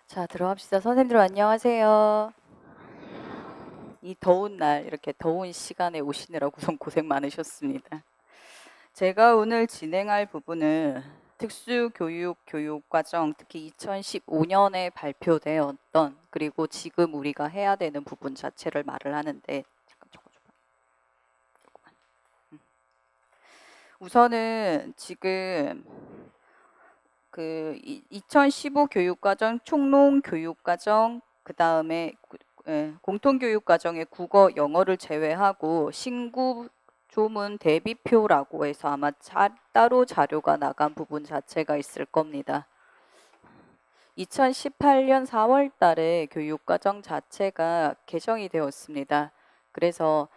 자, 들어갑시다. 선생님들 안녕하세요. 이 더운 날, 이렇게 더운 시간에 오시느라 우선 고생 많으셨습니다. 제가 오늘 진행할 부분은 특수교육 교육과정, 특히 2015년에 발표되었던, 그리고 지금 우리가 해야 되는 부분 자체를 말을 하는데, 잠깐 적어줘봐. 우선은 지금 2015 교육과정, 총론 교육과정, 그 다음에 공통교육과정의 국어, 영어를 제외하고 신구 조문 대비표라고 해서 아마 따로 자료가 나간 부분 자체가 있을 겁니다. 2018년 4월 달에 교육과정 자체가 개정이 되었습니다. 그래서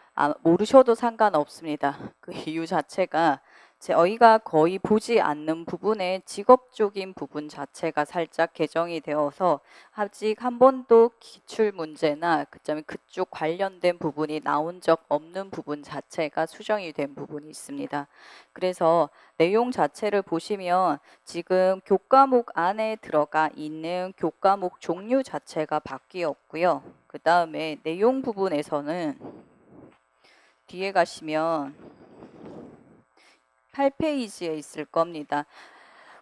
모르셔도 상관없습니다. 그 이유 자체가 저희가 거의 보지 않는 부분의 직업적인 부분 자체가 살짝 개정이 되어서 아직 한 번도 기출 문제나 그다음에 그쪽 관련된 부분이 나온 적 없는 부분 자체가 수정이 된 부분이 있습니다. 그래서 내용 자체를 보시면 지금 교과목 안에 들어가 있는 교과목 종류 자체가 바뀌었고요. 그 다음에 내용 부분에서는 뒤에 가시면 8페이지에 있을 겁니다.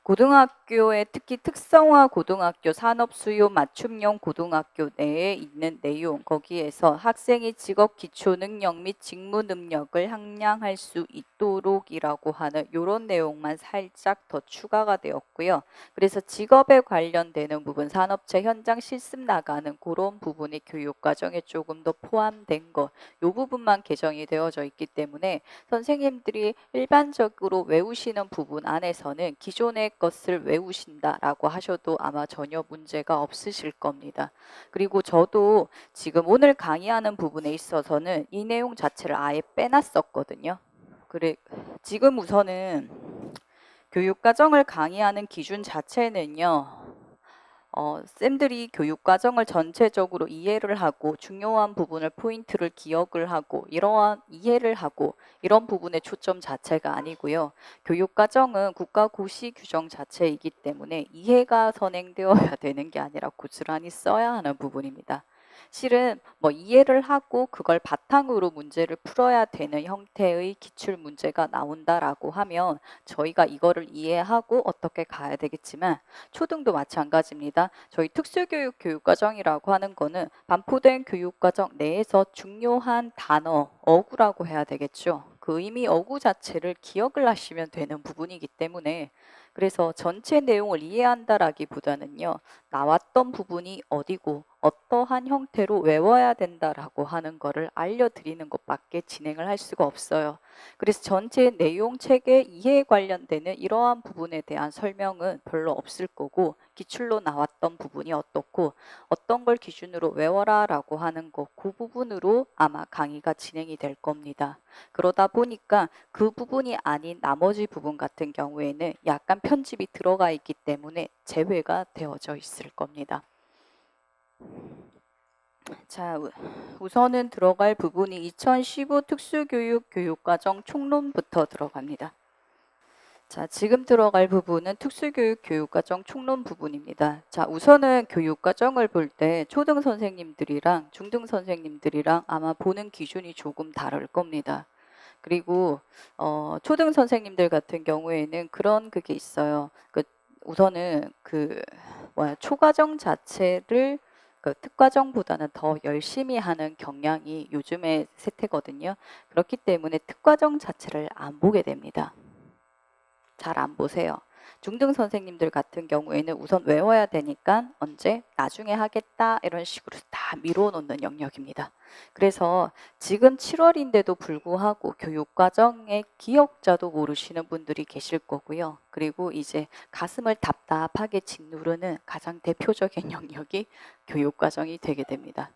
고등학교의 특히 특성화 고등학교 산업수요 맞춤형 고등학교 내에 있는 내용, 거기에서 학생이 직업 기초 능력 및 직무 능력을 함량할 수 있도록이라고 하는 이런 내용만 살짝 더 추가가 되었고요. 그래서 직업에 관련되는 부분, 산업체 현장 실습 나가는 그런 부분이 교육과정에 조금 더 포함된 것, 이 부분만 개정이 되어져 있기 때문에 선생님들이 일반적으로 외우시는 부분 안에서는 기존의 것을 외우신다라고 하셔도 아마 전혀 문제가 없으실 겁니다. 그리고 저도 지금 오늘 강의하는 부분에 있어서는 이 내용 자체를 아예 빼놨었거든요. 그래, 지금 우선은 교육과정을 강의하는 기준 자체는요. 쌤들이 교육과정을 전체적으로 이해를 하고 중요한 부분을 포인트를 기억을 하고 이러한 이해를 하고 이런 부분의 초점 자체가 아니고요. 교육과정은 국가고시 규정 자체이기 때문에 이해가 선행되어야 되는 게 아니라 고스란히 써야 하는 부분입니다. 실은 뭐 이해를 하고 그걸 바탕으로 문제를 풀어야 되는 형태의 기출 문제가 나온다라고 하면 저희가 이거를 이해하고 어떻게 가야 되겠지만 초등도 마찬가지입니다. 저희 특수교육 교육과정이라고 하는 거는 반포된 교육과정 내에서 중요한 단어, 어구라고 해야 되겠죠. 그 의미 어구 자체를 기억을 하시면 되는 부분이기 때문에 그래서 전체 내용을 이해한다라기보다는요. 나왔던 부분이 어디고 어떠한 형태로 외워야 된다라고 하는 거를 알려드리는 것밖에 진행을 할 수가 없어요. 그래서 전체 내용 체계 이해에 관련되는 이러한 부분에 대한 설명은 별로 없을 거고 기출로 나왔던 부분이 어떻고 어떤 걸 기준으로 외워라 라고 하는 거 그 부분으로 아마 강의가 진행이 될 겁니다. 그러다 보니까 그 부분이 아닌 나머지 부분 같은 경우에는 약간 편집이 들어가 있기 때문에 제외가 되어져 있을 겁니다. 자, 우선은 들어갈 부분이 2015 특수교육 교육과정 총론부터 들어갑니다. 자, 지금 들어갈 부분은 특수교육 교육과정 총론 부분입니다. 자, 우선은 교육과정을 볼 때 초등 선생님들이랑 중등 선생님들이랑 아마 보는 기준이 조금 다를 겁니다. 그리고 초등 선생님들 같은 경우에는 그런 그게 있어요. 우선은 초과정 자체를 특과정보다는 더 열심히 하는 경향이 요즘의 세태거든요. 그렇기 때문에 특과정 자체를 안 보게 됩니다. 잘 안 보세요. 중등 선생님들 같은 경우에는 우선 외워야 되니까 언제? 나중에 하겠다 이런 식으로 다 미뤄놓는 영역입니다. 그래서 지금 7월인데도 불구하고 교육과정의 기억자도 모르시는 분들이 계실 거고요. 그리고 이제 가슴을 답답하게 짓누르는 가장 대표적인 영역이 교육과정이 되게 됩니다.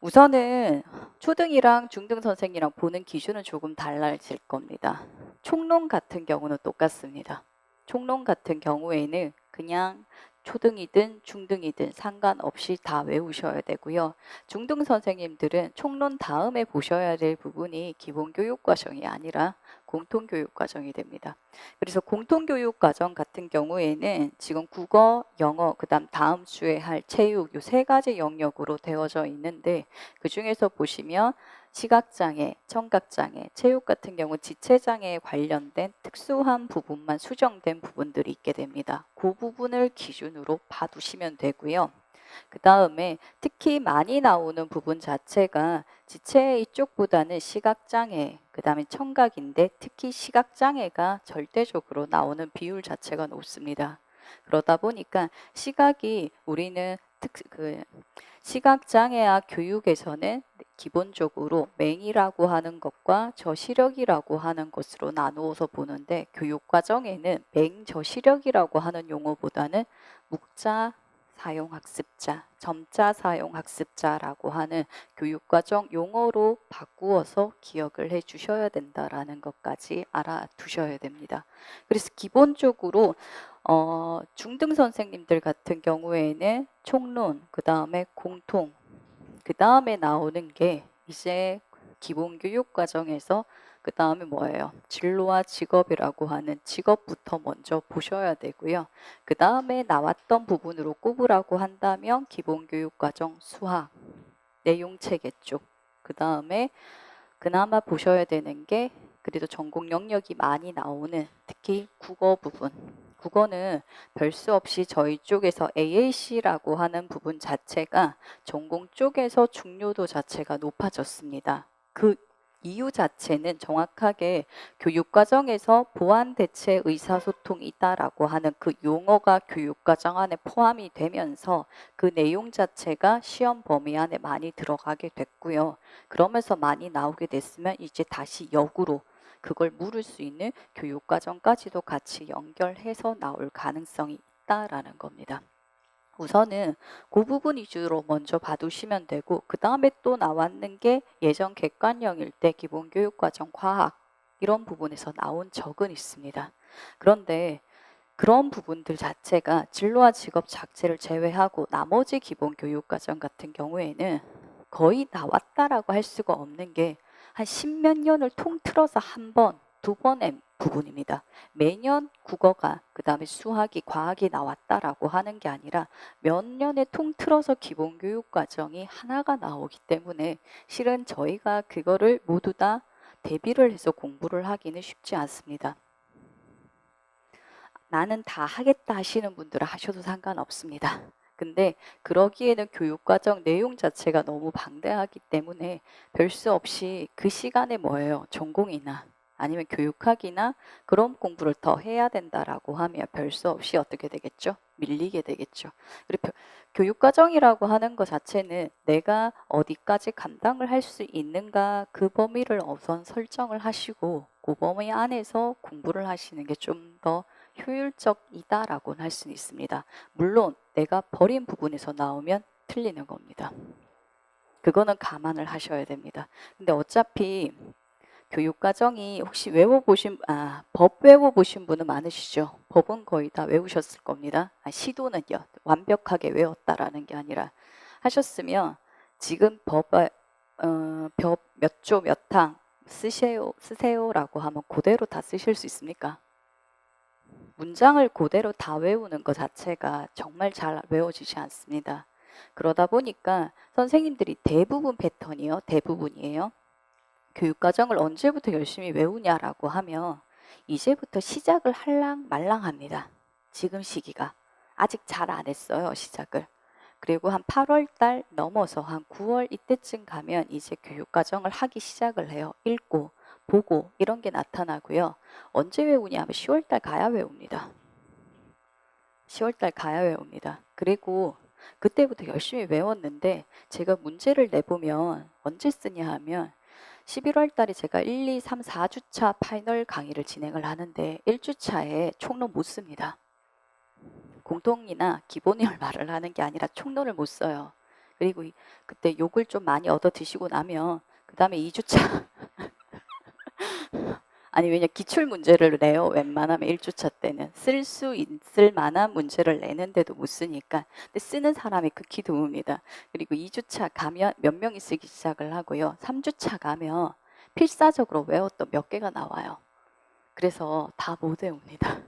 우선은 초등이랑 중등 선생이랑 보는 기준은 조금 달라질 겁니다. 총론 같은 경우는 똑같습니다. 총론 같은 경우에는 그냥 초등이든 중등이든 상관없이 다 외우셔야 되고요. 중등 선생님들은 총론 다음에 보셔야 될 부분이 기본교육과정이 아니라 공통교육과정이 됩니다. 그래서 공통교육과정 같은 경우에는 지금 국어, 영어, 그다음 다음 주에 할 체육 요 세 가지 영역으로 되어져 있는데 그 중에서 보시면 시각장애, 청각장애, 체육 같은 경우 지체장애에 관련된 특수한 부분만 수정된 부분들이 있게 됩니다. 그 부분을 기준으로 봐두시면 되고요. 그 다음에 특히 많이 나오는 부분 자체가 지체 이쪽보다는 시각장애, 그 다음에 청각인데 특히 시각장애가 절대적으로 나오는 비율 자체가 높습니다. 그러다 보니까 시각이 우리는 시각장애학 교육에서는 기본적으로 맹이라고 하는 것과 저시력이라고 하는 것으로 나누어서 보는데 교육과정에는 맹저시력이라고 하는 용어보다는 묵자 사용학습자, 점자 사용학습자라고 하는 교육과정 용어로 바꾸어서 기억을 해 주셔야 된다라는 것까지 알아두셔야 됩니다. 그래서 기본적으로 중등 선생님들 같은 경우에는 총론, 그 다음에 공통, 그 다음에 나오는 게 이제 기본교육 과정에서 그 다음에 뭐예요? 진로와 직업이라고 하는 직업부터 먼저 보셔야 되고요. 그 다음에 나왔던 부분으로 꼽으라고 한다면 기본교육 과정 수학, 내용체계 쪽, 그 다음에 그나마 보셔야 되는 게 그래도 전공 영역이 많이 나오는 특히 국어 부분. 국어는 별 수 없이 저희 쪽에서 AAC라고 하는 부분 자체가 전공 쪽에서 중요도 자체가 높아졌습니다. 그 이유 자체는 정확하게 교육과정에서 보완 대체 의사소통이 있다라고 하는 그 용어가 교육과정 안에 포함이 되면서 그 내용 자체가 시험 범위 안에 많이 들어가게 됐고요. 그러면서 많이 나오게 됐으면 이제 다시 역으로 그걸 물을 수 있는 교육과정까지도 같이 연결해서 나올 가능성이 있다라는 겁니다. 우선은 그 부분 위주로 먼저 봐두시면 되고 그 다음에 또 나왔는 게 예전 객관형일 때 기본교육과정 과학 이런 부분에서 나온 적은 있습니다. 그런데 그런 부분들 자체가 진로와 직업 자체를 제외하고 나머지 기본교육과정 같은 경우에는 거의 나왔다라고 할 수가 없는 게 한 십몇 년을 통틀어서 한 번, 두 번의 부분입니다. 매년 국어가 그 다음에 수학이 과학이 나왔다라고 하는 게 아니라 몇 년에 통틀어서 기본교육과정이 하나가 나오기 때문에 실은 저희가 그거를 모두 다 대비를 해서 공부를 하기는 쉽지 않습니다. 나는 다 하겠다 하시는 분들은 하셔도 상관없습니다. 근데 그러기에는 교육과정 내용 자체가 너무 방대하기 때문에 별 수 없이 그 시간에 뭐예요? 전공이나 아니면 교육학이나 그런 공부를 더 해야 된다라고 하면 별 수 없이 어떻게 되겠죠? 밀리게 되겠죠. 그리고 교육과정이라고 하는 것 자체는 내가 어디까지 감당을 할 수 있는가 그 범위를 우선 설정을 하시고 그 범위 안에서 공부를 하시는 게 좀 더 효율적이다라고는 할 수는 있습니다. 물론 내가 버린 부분에서 나오면 틀리는 겁니다. 그거는 감안을 하셔야 됩니다. 근데 어차피 교육과정이 혹시 법 외워보신 분은 많으시죠? 법은 거의 다 외우셨을 겁니다. 시도는요, 완벽하게 외웠다라는 게 아니라 하셨으면 지금 몇 조 몇 항 쓰세요라고 하면 그대로 다 쓰실 수 있습니까? 문장을 그대로 다 외우는 것 자체가 정말 잘 외워지지 않습니다. 그러다 보니까 선생님들이 대부분 패턴이요. 대부분이에요. 교육과정을 언제부터 열심히 외우냐라고 하면 이제부터 시작을 할랑 말랑합니다. 지금 시기가. 아직 잘 안 했어요. 시작을. 그리고 한 8월 달 넘어서 한 9월 이때쯤 가면 이제 교육과정을 하기 시작을 해요. 읽고 보고 이런 게 나타나고요. 언제 외우냐 하면 10월 달 가야 외웁니다. 10월 달 가야 외웁니다. 그리고 그때부터 열심히 외웠는데 제가 문제를 내보면 언제 쓰냐 하면 11월 달에 제가 1, 2, 3, 4주차 파이널 강의를 진행을 하는데 1주차에 총론 못 씁니다. 공통이나 기본을 말을 하는 게 아니라 총론을 못 써요. 그리고 그때 욕을 좀 많이 얻어 드시고 나면 그 다음에 2주차 아니 왜냐 기출 문제를 내요. 웬만하면 1주차 때는 쓸 수 있을 만한 문제를 내는데도 못 쓰니까. 근데 쓰는 사람이 극히 드뭅니다. 그리고 2주차 가면 몇 명이 쓰기 시작을 하고요. 3주차 가면 필사적으로 외웠던 몇 개가 나와요. 그래서 다 못 외웁니다.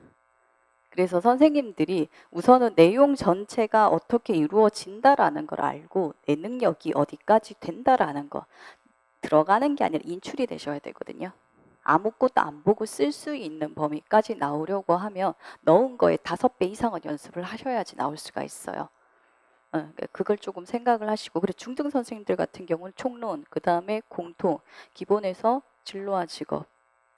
그래서 선생님들이 우선은 내용 전체가 어떻게 이루어진다라는 걸 알고 내 능력이 어디까지 된다라는 거 들어가는 게 아니라 인출이 되셔야 되거든요. 아무것도 안 보고 쓸 수 있는 범위까지 나오려고 하면 넣은 거에 5배 이상은 연습을 하셔야지 나올 수가 있어요. 그걸 조금 생각을 하시고, 그리고 중등 선생님들 같은 경우는 총론, 그 다음에 공통, 기본에서 진로와 직업,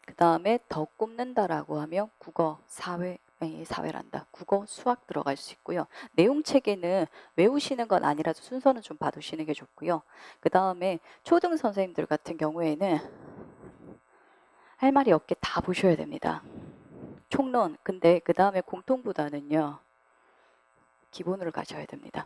그 다음에 더 꼽는다라고 하면 국어, 사회, 사회란다. 국어, 수학 들어갈 수 있고요. 내용 체계는 외우시는 건 아니라도 순서는 좀 봐두시는 게 좋고요. 그 다음에 초등 선생님들 같은 경우에는 할 말이 없게 다 보셔야 됩니다. 총론, 근데 그 다음에 공통보다는요. 기본으로 가셔야 됩니다.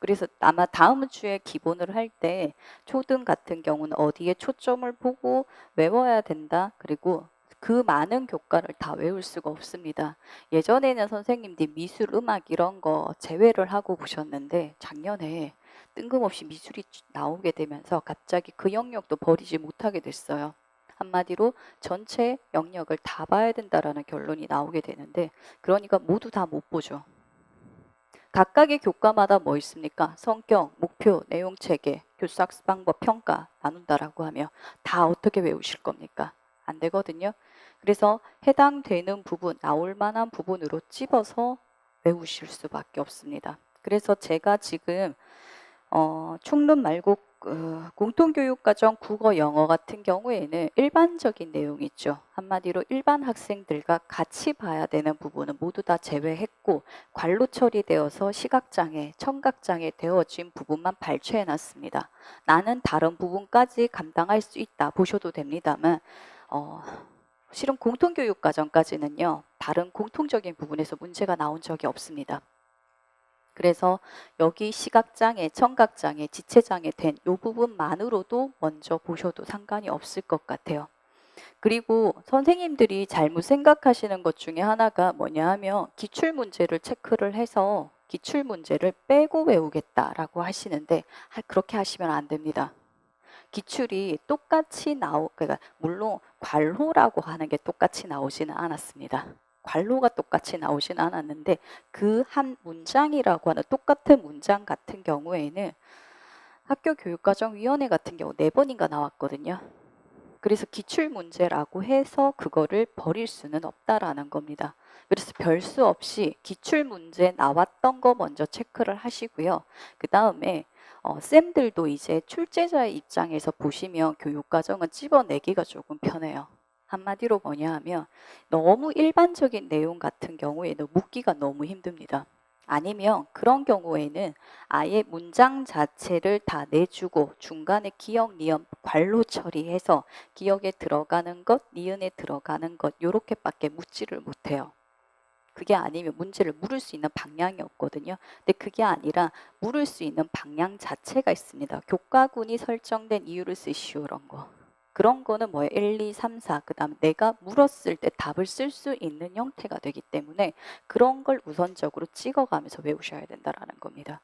그래서 아마 다음 주에 기본을 할 때 초등 같은 경우는 어디에 초점을 보고 외워야 된다. 그리고 그 많은 교과를 다 외울 수가 없습니다. 예전에는 선생님들이 미술, 음악 이런 거 제외를 하고 보셨는데 작년에 뜬금없이 미술이 나오게 되면서 갑자기 그 영역도 버리지 못하게 됐어요. 한마디로 전체 영역을 다 봐야 된다라는 결론이 나오게 되는데, 그러니까 모두 다 못 보죠. 각각의 교과마다 뭐 있습니까? 성격, 목표, 내용 체계, 교수 학습 방법, 평가 나눈다라고 하면 다 어떻게 외우실 겁니까? 안 되거든요. 그래서 해당되는 부분, 나올 만한 부분으로 찝어서 외우실 수밖에 없습니다. 그래서 제가 지금 총론 말고 공통교육과정 국어, 영어 같은 경우에는 일반적인 내용이 있죠. 한마디로 일반 학생들과 같이 봐야 되는 부분은 모두 다 제외했고 관로 처리되어서 시각장애, 청각장애 되어진 부분만 발췌해놨습니다. 나는 다른 부분까지 감당할 수 있다 보셔도 됩니다만 실은 공통교육과정까지는요. 다른 공통적인 부분에서 문제가 나온 적이 없습니다. 그래서 여기 시각장애, 청각장애, 지체장애 된 이 부분만으로도 먼저 보셔도 상관이 없을 것 같아요. 그리고 선생님들이 잘못 생각하시는 것 중에 하나가 뭐냐 하면 기출문제를 체크를 해서 기출문제를 빼고 외우겠다라고 하시는데 그렇게 하시면 안 됩니다. 기출이 똑같이 그러니까 물론 괄호라고 하는 게 똑같이 나오지는 않았습니다. 괄호가 똑같이 나오진 않았는데 그 한 문장이라고 하는 똑같은 문장 같은 경우에는 학교교육과정위원회 같은 경우 4번인가 나왔거든요. 그래서 기출문제라고 해서 그거를 버릴 수는 없다라는 겁니다. 그래서 별 수 없이 기출문제 나왔던 거 먼저 체크를 하시고요. 그 다음에 쌤들도 이제 출제자의 입장에서 보시면 교육과정은 찝어내기가 조금 편해요. 한마디로 뭐냐 하면 너무 일반적인 내용 같은 경우에는 묻기가 너무 힘듭니다. 아니면 그런 경우에는 아예 문장 자체를 다 내주고 중간에 기억, 니은, 괄호 처리해서 기억에 들어가는 것, 니은에 들어가는 것 요렇게밖에 묻지를 못해요. 그게 아니면 문제를 물을 수 있는 방향이 없거든요. 근데 그게 아니라 물을 수 있는 방향 자체가 있습니다. 교과군이 설정된 이유를 쓰시오 이런 거. 그런 거는 뭐예요? 1, 2, 3, 4. 그 다음에 내가 물었을 때 답을 쓸 수 있는 형태가 되기 때문에 그런 걸 우선적으로 찍어가면서 외우셔야 된다는 겁니다.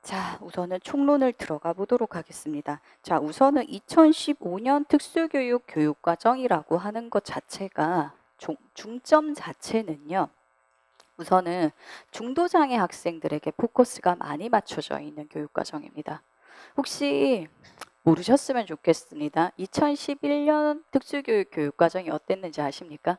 자, 우선은 총론을 들어가 보도록 하겠습니다. 자, 우선은 2015년 특수교육 교육과정이라고 하는 것 자체가 중점 자체는요. 우선은 중도장애 학생들에게 포커스가 많이 맞춰져 있는 교육과정입니다. 혹시 모르셨으면 좋겠습니다. 2011년 특수교육 교육과정이 어땠는지 아십니까?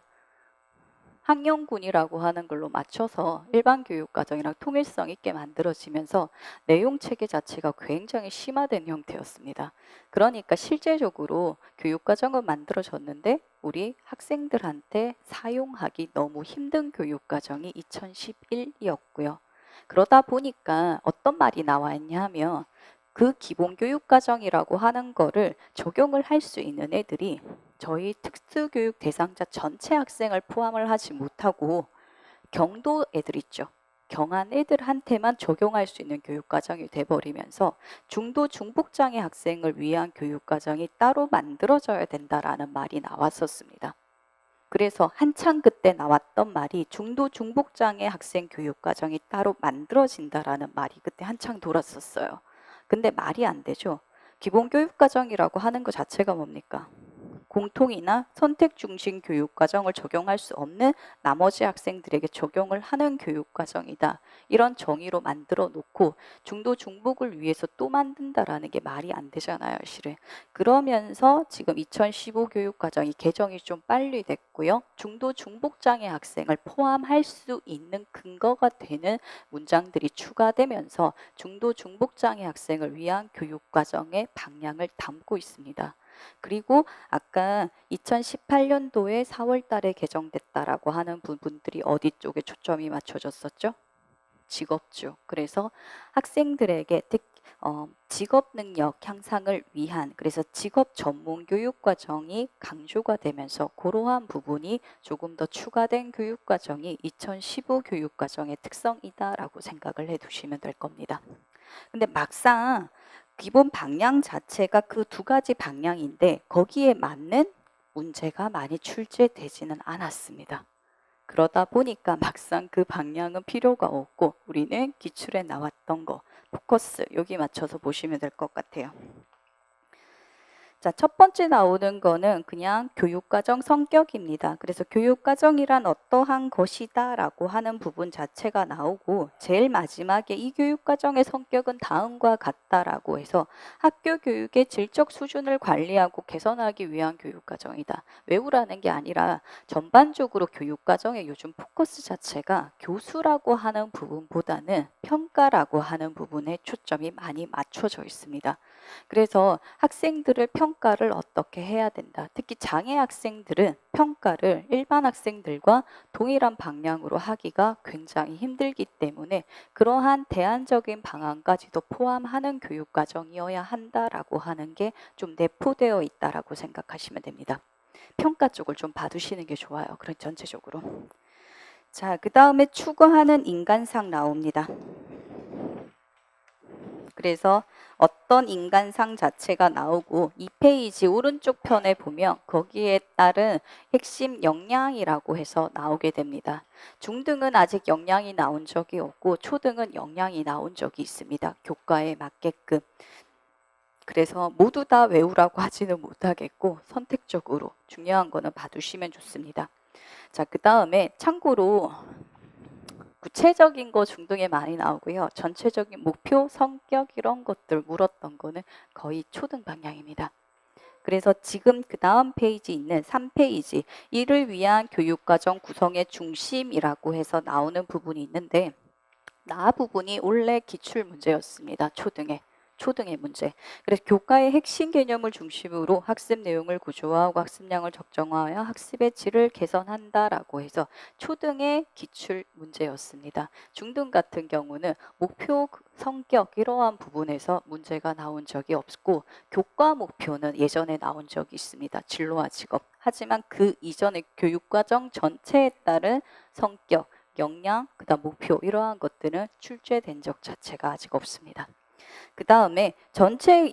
학령군이라고 하는 걸로 맞춰서 일반 교육과정이랑 통일성 있게 만들어지면서 내용 체계 자체가 굉장히 심화된 형태였습니다. 그러니까 실제적으로 교육과정은 만들어졌는데 우리 학생들한테 사용하기 너무 힘든 교육과정이 2011이었고요. 그러다 보니까 어떤 말이 나와 있냐 하면 그 기본교육과정이라고 하는 거를 적용을 할 수 있는 애들이 저희 특수교육 대상자 전체 학생을 포함을 하지 못하고 경도 애들 있죠. 경한 애들한테만 적용할 수 있는 교육과정이 돼버리면서 중도 중복장애 학생을 위한 교육과정이 따로 만들어져야 된다라는 말이 나왔었습니다. 그래서 한창 그때 나왔던 말이 중도 중복장애 학생 교육과정이 따로 만들어진다라는 말이 그때 한창 돌았었어요. 근데 말이 안 되죠. 기본교육과정이라고 하는 것 자체가 뭡니까? 공통이나 선택 중심 교육과정을 적용할 수 없는 나머지 학생들에게 적용을 하는 교육과정이다. 이런 정의로 만들어 놓고 중도 중복을 위해서 또 만든다라는 게 말이 안 되잖아요, 실은. 그러면서 지금 2015 교육과정이 개정이 좀 빨리 됐고요. 중도 중복장애 학생을 포함할 수 있는 근거가 되는 문장들이 추가되면서 중도 중복장애 학생을 위한 교육과정의 방향을 담고 있습니다. 그리고 아까 2018년도에 4월 달에 개정됐다라고 하는 부분들이 어디 쪽에 초점이 맞춰졌었죠? 직업주. 그래서 학생들에게 직업 능력 향상을 위한, 그래서 직업 전문 교육 과정이 강조가 되면서 그러한 부분이 조금 더 추가된 교육 과정이 2015 교육 과정의 특성이다라고 생각을 해 두시면 될 겁니다. 근데 막상 기본 방향 자체가 그 두 가지 방향인데 거기에 맞는 문제가 많이 출제되지는 않았습니다. 그러다 보니까 막상 그 방향은 필요가 없고 우리는 기출에 나왔던 거, 포커스 여기 맞춰서 보시면 될 것 같아요. 자, 첫 번째 나오는 거는 그냥 교육과정 성격입니다. 그래서 교육과정이란 어떠한 것이다 라고 하는 부분 자체가 나오고 제일 마지막에 이 교육과정의 성격은 다음과 같다라고 해서 학교 교육의 질적 수준을 관리하고 개선하기 위한 교육과정이다. 외우라는 게 아니라 전반적으로 교육과정의 요즘 포커스 자체가 교수라고 하는 부분보다는 평가라고 하는 부분에 초점이 많이 맞춰져 있습니다. 그래서 학생들을 평가를 어떻게 해야 된다. 특히 장애 학생들은 평가를 일반 학생들과 동일한 방향으로 하기가 굉장히 힘들기 때문에 그러한 대안적인 방안까지도 포함하는 교육과정이어야 한다라고 하는 게 좀 내포되어 있다라고 생각하시면 됩니다. 평가 쪽을 좀 봐두시는 게 좋아요. 그런 전체적으로. 자, 그 다음에 추구하는 인간상 나옵니다. 그래서 어떤 인간상 자체가 나오고 2페이지 오른쪽 편에 보면 거기에 따른 핵심 역량이라고 해서 나오게 됩니다. 중등은 아직 역량이 나온 적이 없고 초등은 역량이 나온 적이 있습니다. 교과에 맞게끔. 그래서 모두 다 외우라고 하지는 못하겠고 선택적으로 중요한 거는 봐두시면 좋습니다. 자, 그 다음에 참고로 구체적인 거 중등에 많이 나오고요. 전체적인 목표, 성격 이런 것들 물었던 거는 거의 초등 방향입니다. 그래서 지금 그 다음 페이지 있는 3페이지 이를 위한 교육과정 구성의 중심이라고 해서 나오는 부분이 있는데 나 부분이 원래 기출 문제였습니다. 초등의 문제. 그래서 교과의 핵심 개념을 중심으로 학습 내용을 구조화하고 학습량을 적정화하여 학습의 질을 개선한다라고 해서 초등의 기출 문제였습니다. 중등 같은 경우는 목표, 성격 이러한 부분에서 문제가 나온 적이 없고 교과 목표는 예전에 나온 적이 있습니다. 진로와 직업. 하지만 그 이전의 교육과정 전체에 따른 성격, 역량, 그다음 목표 이러한 것들은 출제된 적 자체가 아직 없습니다. 그 다음에 전체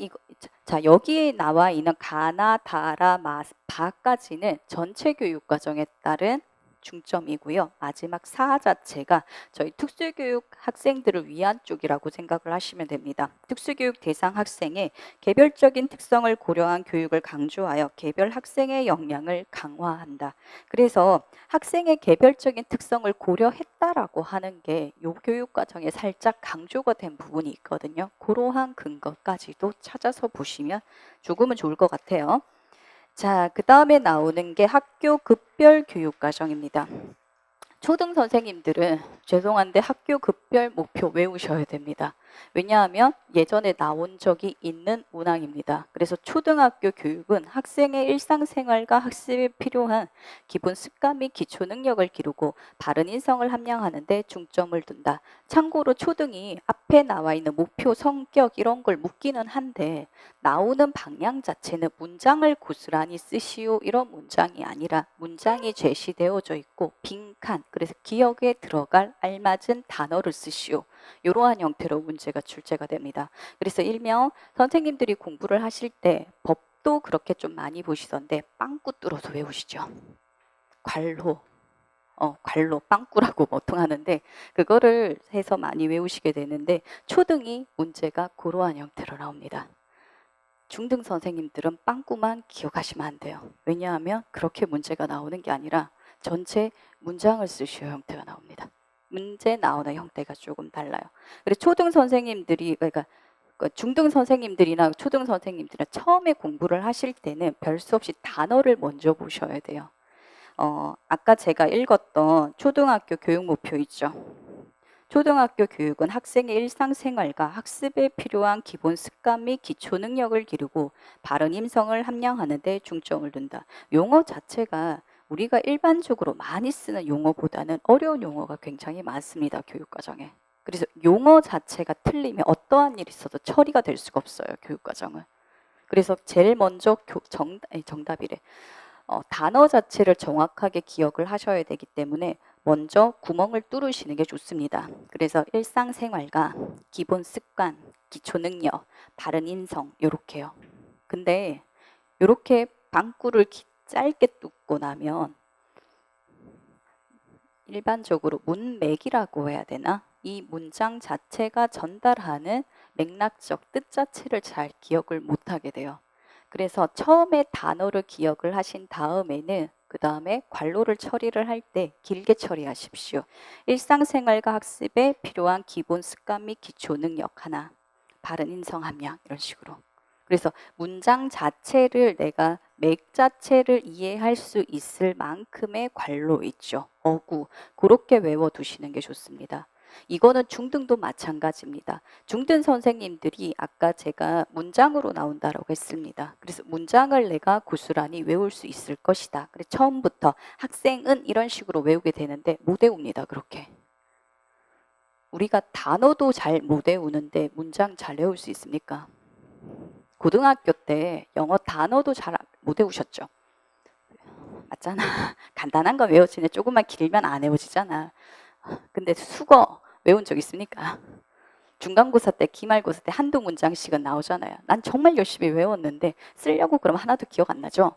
자 여기에 나와 있는 가나, 다라, 바까지는 전체 교육과정에 따른 중점이고요. 마지막 4 자체가 저희 특수교육 학생들을 위한 쪽이라고 생각을 하시면 됩니다. 특수교육 대상 학생의 개별적인 특성을 고려한 교육을 강조하여 개별 학생의 역량을 강화한다. 그래서 학생의 개별적인 특성을 고려했다라고 하는 게 이 교육과정에 살짝 강조가 된 부분이 있거든요. 그러한 근거까지도 찾아서 보시면 조금은 좋을 것 같아요. 자, 그 다음에 나오는 게 학교 급별 교육과정입니다. 초등 선생님들은 죄송한데 학교 급별 목표 외우셔야 됩니다. 왜냐하면 예전에 나온 적이 있는 문항입니다. 그래서 초등학교 교육은 학생의 일상생활과 학습에 필요한 기본 습관 및 기초 능력을 기르고 바른 인성을 함양하는 데 중점을 둔다. 참고로 초등이 앞에 나와 있는 목표, 성격 이런 걸 묻기는 한데 나오는 방향 자체는 문장을 고스란히 쓰시오 이런 문장이 아니라 문장이 제시되어져 있고 빈칸, 그래서 기억에 들어갈 알맞은 단어를 쓰시오. 이러한 형태로 문제가 출제가 됩니다. 그래서 일명 선생님들이 공부를 하실 때 법도 그렇게 좀 많이 보시던데 빵꾸 뚫어서 외우시죠. 관로, 빵꾸라고 보통 하는데 그거를 해서 많이 외우시게 되는데 초등이 문제가 그러한 형태로 나옵니다. 중등 선생님들은 빵꾸만 기억하시면 안 돼요. 왜냐하면 그렇게 문제가 나오는 게 아니라 전체 문장을 쓰셔야 형태가 나옵니다. 문제 나오는 형태가 조금 달라요. 그래서 초등 선생님들이 그러니까 중등 선생님들이나 초등 선생님들은 처음에 공부를 하실 때는 별 수 없이 단어를 먼저 보셔야 돼요. 아까 제가 읽었던 초등학교 교육 목표 있죠. 초등학교 교육은 학생의 일상생활과 학습에 필요한 기본 습관 및 기초 능력을 기르고 바른 임성을 함양하는 데 중점을 둔다. 용어 자체가 우리가 일반적으로 많이 쓰는 용어보다는 어려운 용어가 굉장히 많습니다. 교육과정에. 그래서 용어 자체가 틀리면 어떠한 일이 있어도 처리가 될 수가 없어요. 교육과정은. 그래서 제일 먼저 정답이래. 단어 자체를 정확하게 기억을 하셔야 되기 때문에 먼저 구멍을 뚫으시는 게 좋습니다. 그래서 일상생활과 기본 습관, 기초 능력, 바른 인성 이렇게요. 근데 이렇게 방구를 짧게 뚫고 나면 일반적으로 문맥이라고 해야 되나? 이 문장 자체가 전달하는 맥락적 뜻 자체를 잘 기억을 못하게 돼요. 그래서 처음에 단어를 기억을 하신 다음에는 그 다음에 관로를 처리를 할 때 길게 처리하십시오. 일상생활과 학습에 필요한 기본 습관 및 기초 능력 하나, 바른 인성 함양 이런 식으로. 그래서 문장 자체를 내가 맥 자체를 이해할 수 있을 만큼의 관로 있죠. 어구 그렇게 외워두시는 게 좋습니다. 이거는 중등도 마찬가지입니다. 중등 선생님들이 아까 제가 문장으로 나온다라고 했습니다. 그래서 문장을 내가 고스란히 외울 수 있을 것이다. 그래서 처음부터 학생은 이런 식으로 외우게 되는데 못 외웁니다. 그렇게. 우리가 단어도 잘 못 외우는데 문장 잘 외울 수 있습니까? 고등학교 때 영어 단어도 잘 못 외우셨죠? 맞잖아. 간단한 거 외워지네. 조금만 길면 안 외워지잖아. 근데 수거 외운 적 있습니까? 중간고사 때, 기말고사 때 한두 문장씩은 나오잖아요. 난 정말 열심히 외웠는데 쓰려고 그러면 하나도 기억 안 나죠?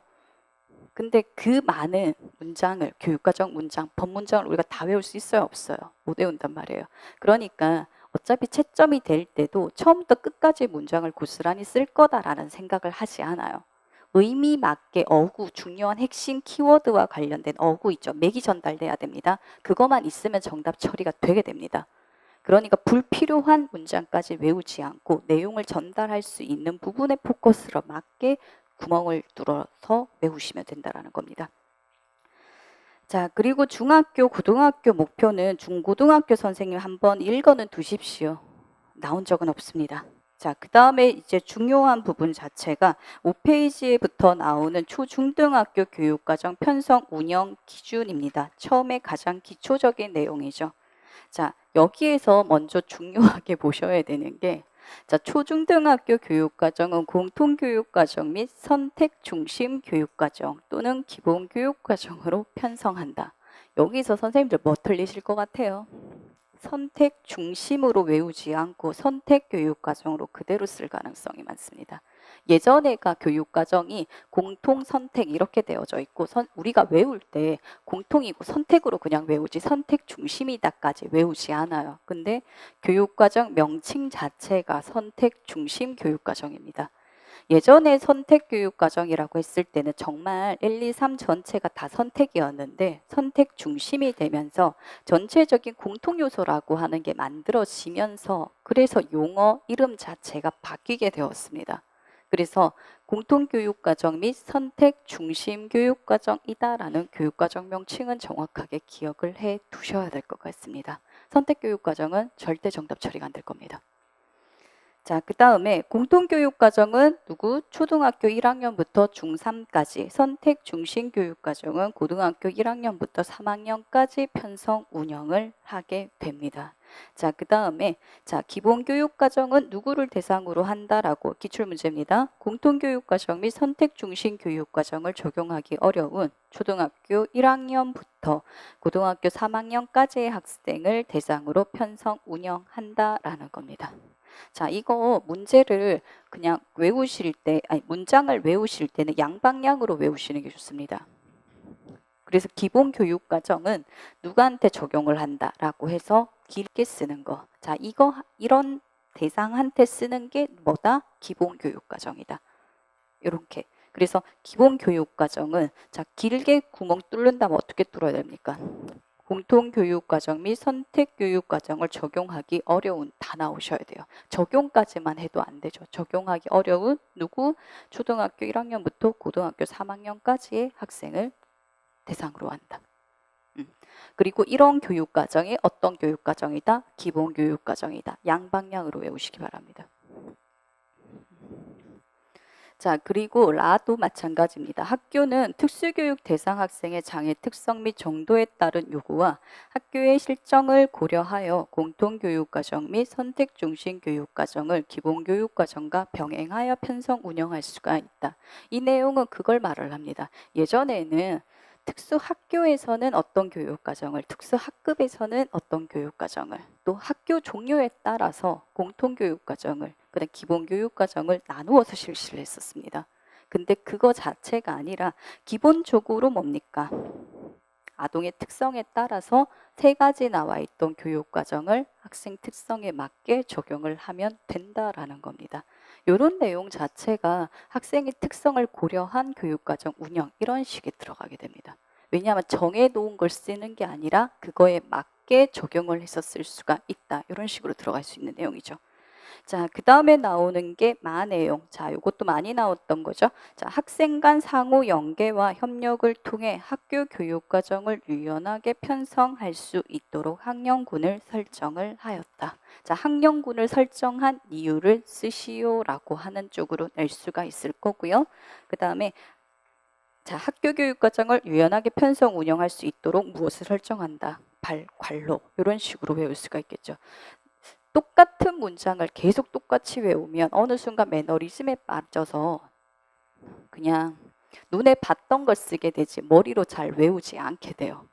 근데 그 많은 문장을, 교육과정 문장, 법문장을 우리가 다 외울 수 있어요? 없어요? 못 외운단 말이에요. 그러니까 어차피 채점이 될 때도 처음부터 끝까지 문장을 고스란히 쓸 거다라는 생각을 하지 않아요. 의미 맞게 어구, 중요한 핵심 키워드와 관련된 어구 있죠. 맥이 전달돼야 됩니다. 그것만 있으면 정답 처리가 되게 됩니다. 그러니까 불필요한 문장까지 외우지 않고 내용을 전달할 수 있는 부분에 포커스를 맞게 구멍을 뚫어서 외우시면 된다는 겁니다. 자, 그리고 중학교, 고등학교 목표는 중고등학교 선생님 한번 읽어는 두십시오. 나온 적은 없습니다. 자, 그 다음에 이제 중요한 부분 자체가 5페이지에부터 나오는 초중등학교 교육과정 편성 운영 기준입니다. 처음에 가장 기초적인 내용이죠. 자, 여기에서 먼저 중요하게 보셔야 되는 게 자, 초중등학교 교육과정은 공통교육과정 및 선택중심 교육과정 또는 기본교육과정으로 편성한다. 여기서 선생님들 뭐 틀리실 것 같아요? 선택 중심으로 외우지 않고 선택 교육과정으로 그대로 쓸 가능성이 많습니다. 예전에가 교육과정이 공통 선택 이렇게 되어져 있고 우리가 외울 때 공통이고 선택으로 그냥 외우지 선택 중심이다까지 외우지 않아요. 근데 교육과정 명칭 자체가 선택 중심 교육과정입니다. 예전에 선택교육과정이라고 했을 때는 정말 1, 2, 3 전체가 다 선택이었는데 선택 중심이 되면서 전체적인 공통요소라고 하는 게 만들어지면서 그래서 용어 이름 자체가 바뀌게 되었습니다. 그래서 공통교육과정 및 선택중심교육과정이다라는 교육과정 명칭은 정확하게 기억을 해 두셔야 될 것 같습니다. 선택교육과정은 절대 정답 처리가 안 될 겁니다. 자, 그 다음에 공통교육과정은 누구? 초등학교 1학년부터 중3까지, 선택중심교육과정은 고등학교 1학년부터 3학년까지 편성 운영을 하게 됩니다. 자, 그 다음에 자, 기본교육과정은 누구를 대상으로 한다라고 기출문제입니다. 공통교육과정 및 선택중심교육과정을 적용하기 어려운 초등학교 1학년부터 고등학교 3학년까지의 학생을 대상으로 편성 운영한다라는 겁니다. 자, 이거 문제를 그냥 외우실 때, 아니, 문장을 외우실 때는 양방향으로 외우시는 게 좋습니다. 그래서 기본 교육 과정은 누구한테 적용을 한다라고 해서 길게 쓰는 거. 자, 이런 대상한테 쓰는 게 뭐다? 기본 교육 과정이다. 이렇게. 그래서 기본 교육 과정은 자, 길게 구멍 뚫는다면 어떻게 뚫어야 됩니까? 공통교육과정 및 선택교육과정을 적용하기 어려운 다 나오셔야 돼요. 적용까지만 해도 안 되죠. 적용하기 어려운 누구? 초등학교 1학년부터 고등학교 3학년까지의 학생을 대상으로 한다. 그리고 이런 교육과정이 어떤 교육과정이다? 기본교육과정이다. 양방향으로 외우시기 바랍니다. 자, 그리고 라도 마찬가지입니다. 학교는 특수교육 대상 학생의 장애 특성 및 정도에 따른 요구와 학교의 실정을 고려하여 공통교육과정 및 선택중심교육과정을 기본교육과정과 병행하여 편성 운영할 수가 있다. 이 내용은 그걸 말을 합니다. 예전에는 특수학교에서는 어떤 교육과정을, 특수학급에서는 어떤 교육과정을, 또 학교 종류에 따라서 공통교육과정을, 그다음 기본교육과정을 나누어서 실시를 했었습니다. 근데 그거 자체가 아니라 기본적으로 뭡니까? 아동의 특성에 따라서 3가지 나와 있던 교육과정을 학생 특성에 맞게 적용을 하면 된다라는 겁니다. 이런 내용 자체가 학생의 특성을 고려한 교육과정 운영 이런 식에 들어가게 됩니다. 왜냐하면 정해놓은 걸 쓰는 게 아니라 그거에 맞게 적용을 해서 쓸 수가 있다. 이런 식으로 들어갈 수 있는 내용이죠. 자, 그 다음에 나오는 게 마내용. 자, 이것도 많이 나왔던 거죠. 자, 학생 간 상호 연계와 협력을 통해 학교 교육 과정을 유연하게 편성할 수 있도록 학년군을 설정을 하였다. 자, 학년군을 설정한 이유를 쓰시오라고 하는 쪽으로 낼 수가 있을 거고요. 그 다음에 자, 학교 교육 과정을 유연하게 편성 운영할 수 있도록 무엇을 설정한다. 관로 이런 식으로 외울 수가 있겠죠. 똑같은 문장을 계속 똑같이 외우면 어느 순간 매너리즘에 빠져서 그냥 눈에 봤던 걸 쓰게 되지 머리로 잘 외우지 않게 돼요.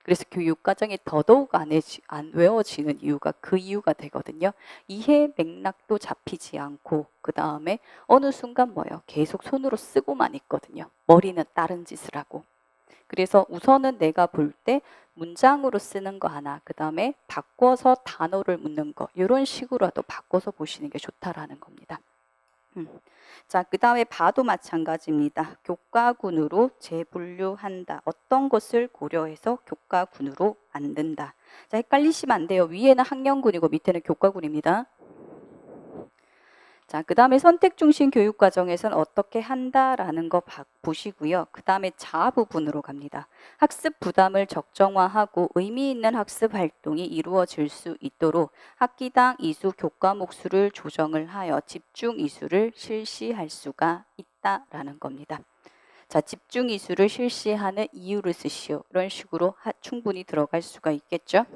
그래서 교육과정이 더더욱 안 외워지는 이유가 그 이유가 되거든요. 이해 맥락도 잡히지 않고 그 다음에 어느 순간 뭐예요? 계속 손으로 쓰고만 있거든요. 머리는 다른 짓을 하고. 그래서 우선은 내가 볼 때 문장으로 쓰는 거 하나, 그 다음에 바꿔서 단어를 묻는 거 이런 식으로라도 바꿔서 보시는 게 좋다라는 겁니다. 자, 그 다음에 봐도 마찬가지입니다. 교과군으로 재분류한다. 어떤 것을 고려해서 교과군으로 만든다. 자, 헷갈리시면 안 돼요. 위에는 학년군이고 밑에는 교과군입니다. 자, 그 다음에 선택중심 교육과정에서는 어떻게 한다라는 거 보시고요. 그 다음에 자 부분으로 갑니다. 학습 부담을 적정화하고 의미 있는 학습 활동이 이루어질 수 있도록 학기당 이수 교과목 수를 조정을 하여 집중 이수를 실시할 수가 있다라는 겁니다. 자, 집중 이수를 실시하는 이유를 쓰시오. 이런 식으로 충분히 들어갈 수가 있겠죠.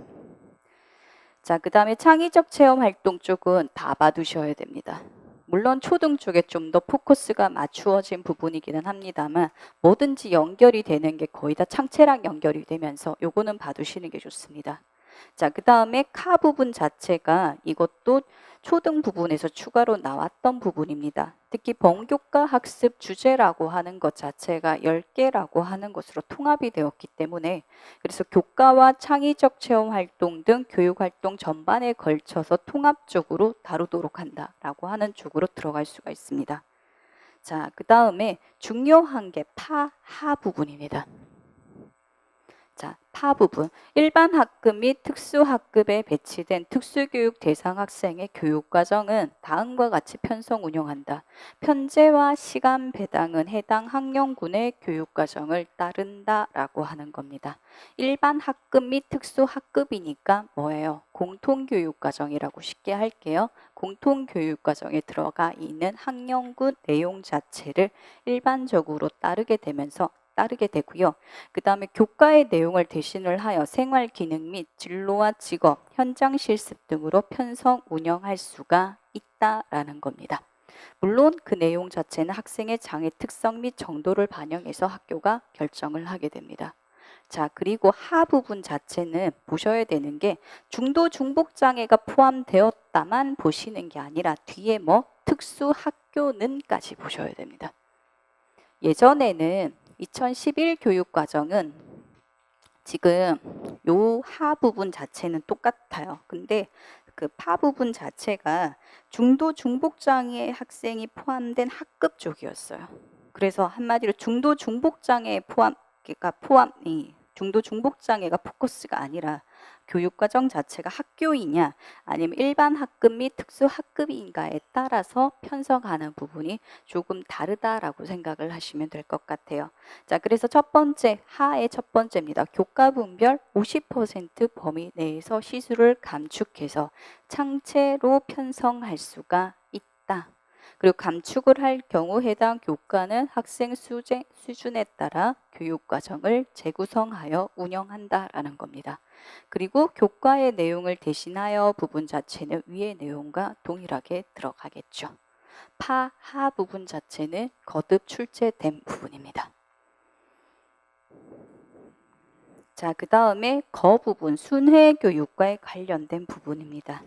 자, 그 다음에 창의적 체험 활동 쪽은 다 봐두셔야 됩니다. 물론 초등 쪽에 좀 더 포커스가 맞추어진 부분이기는 합니다만 뭐든지 연결이 되는 게 거의 다 창체랑 연결이 되면서 요거는 봐두시는 게 좋습니다. 자, 그 다음에 카 부분 자체가 이것도 초등 부분에서 추가로 나왔던 부분입니다. 특히 번교과 학습 주제라고 하는 것 자체가 10개라고 하는 것으로 통합이 되었기 때문에 그래서 교과와 창의적 체험 활동 등 교육 활동 전반에 걸쳐서 통합적으로 다루도록 한다라고 하는 쪽으로 들어갈 수가 있습니다. 자, 그 다음에 중요한 게 파, 하 부분입니다. 자, 파 부분. 일반 학급 및 특수학급에 배치된 특수교육 대상 학생의 교육과정은 다음과 같이 편성 운영한다. 편제와 시간 배당은 해당 학령군의 교육과정을 따른다라고 하는 겁니다. 일반 학급 및 특수학급이니까 뭐예요? 공통교육과정이라고 쉽게 할게요. 공통교육과정에 들어가 있는 학령군 내용 자체를 일반적으로 따르게 되고요. 그 다음에 교과의 내용을 대신을 하여 생활 기능 및 진로와 직업, 현장 실습 등으로 편성 운영할 수가 있다라는 겁니다. 물론 그 내용 자체는 학생의 장애 특성 및 정도를 반영해서 학교가 결정을 하게 됩니다. 자, 그리고 하 부분 자체는 보셔야 되는 게 중도 중복 장애가 포함되었다만 보시는 게 아니라 뒤에 뭐 특수 학교는까지 보셔야 됩니다. 예전에는 2011 교육과정은 지금 요 하 부분 자체는 똑같아요. 근데 그 파 부분 자체가 중도 중복장애 학생이 포함된 학급 쪽이었어요. 그래서 한마디로 중도 중복장애 중도 중복장애가 포커스가 아니라 교육과정 자체가 학교이냐 아니면 일반 학급 및 특수학급인가에 따라서 편성하는 부분이 조금 다르다라고 생각을 하시면 될 것 같아요. 자, 그래서 첫 번째, 하의 첫 번째입니다. 교과 분별 50% 범위 내에서 시수를 감축해서 창체로 편성할 수가 있다. 그리고 감축을 할 경우 해당 교과는 학생 수준에 따라 교육과정을 재구성하여 운영한다라는 겁니다. 그리고 교과의 내용을 대신하여 부분 자체는 위의 내용과 동일하게 들어가겠죠. 파, 하 부분 자체는 거듭 출제된 부분입니다. 자, 그 다음에 거 부분, 순회 교육과에 관련된 부분입니다.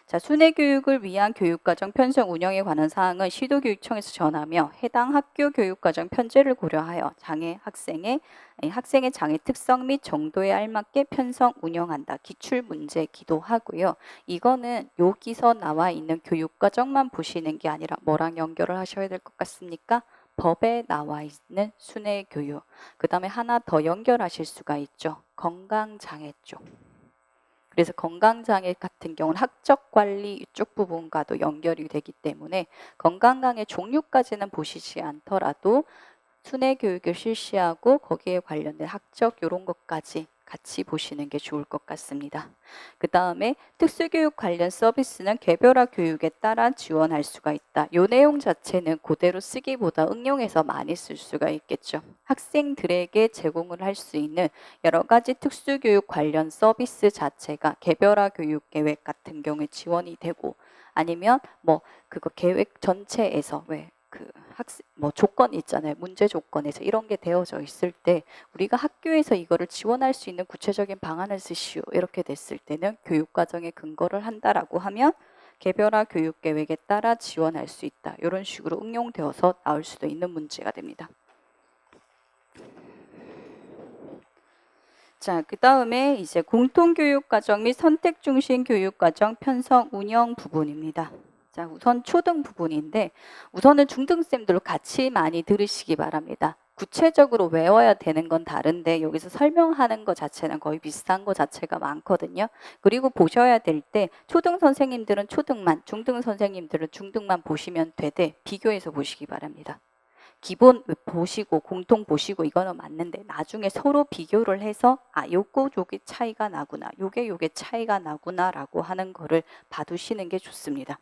자, 순회 교육을 위한 교육과정 편성 운영에 관한 사항은 시도교육청에서 전하며 해당 학교 교육과정 편제를 고려하여 학생의 장애 특성 및 정도에 알맞게 편성 운영한다. 기출 문제 기도하고요. 이거는 여기서 나와 있는 교육과정만 보시는 게 아니라 뭐랑 연결을 하셔야 될 것 같습니까? 법에 나와 있는 순회 교육. 그 다음에 하나 더 연결하실 수가 있죠. 건강장애 쪽. 그래서 건강장애 같은 경우는 학적관리 이쪽 부분과도 연결이 되기 때문에 건강장애 종류까지는 보시지 않더라도 순회 교육을 실시하고 거기에 관련된 학적 이런 것까지 같이 보시는 게 좋을 것 같습니다. 그 다음에 특수교육 관련 서비스는 개별화 교육에 따라 지원할 수가 있다. 이 내용 자체는 그대로 쓰기보다 응용해서 많이 쓸 수가 있겠죠. 학생들에게 제공을 할 수 있는 여러 가지 특수교육 관련 서비스 자체가 개별화 교육 계획 같은 경우에 지원이 되고 아니면 뭐 그거 계획 전체에서 조건 있잖아요. 문제 조건에서 이런 게 되어져 있을 때 우리가 학교에서 이거를 지원할 수 있는 구체적인 방안을 쓰시오. 이렇게 됐을 때는 교육과정에 근거를 한다라고 하면 개별화 교육계획에 따라 지원할 수 있다. 이런 식으로 응용되어서 나올 수도 있는 문제가 됩니다. 자, 그 다음에 이제 공통교육과정 및 선택중심 교육과정 편성 운영 부분입니다. 자, 우선 초등 부분인데 우선은 중등생들로 같이 많이 들으시기 바랍니다. 구체적으로 외워야 되는 건 다른데 여기서 설명하는 것 자체는 거의 비슷한 것 자체가 많거든요. 그리고 보셔야 될 때 초등 선생님들은 초등만, 중등 선생님들은 중등만 보시면 되되 비교해서 보시기 바랍니다. 기본 보시고 공통 보시고 이거는 맞는데 나중에 서로 비교를 해서 요게 차이가 나구나, 요게 차이가 나구나라고 하는 거를 봐두시는 게 좋습니다.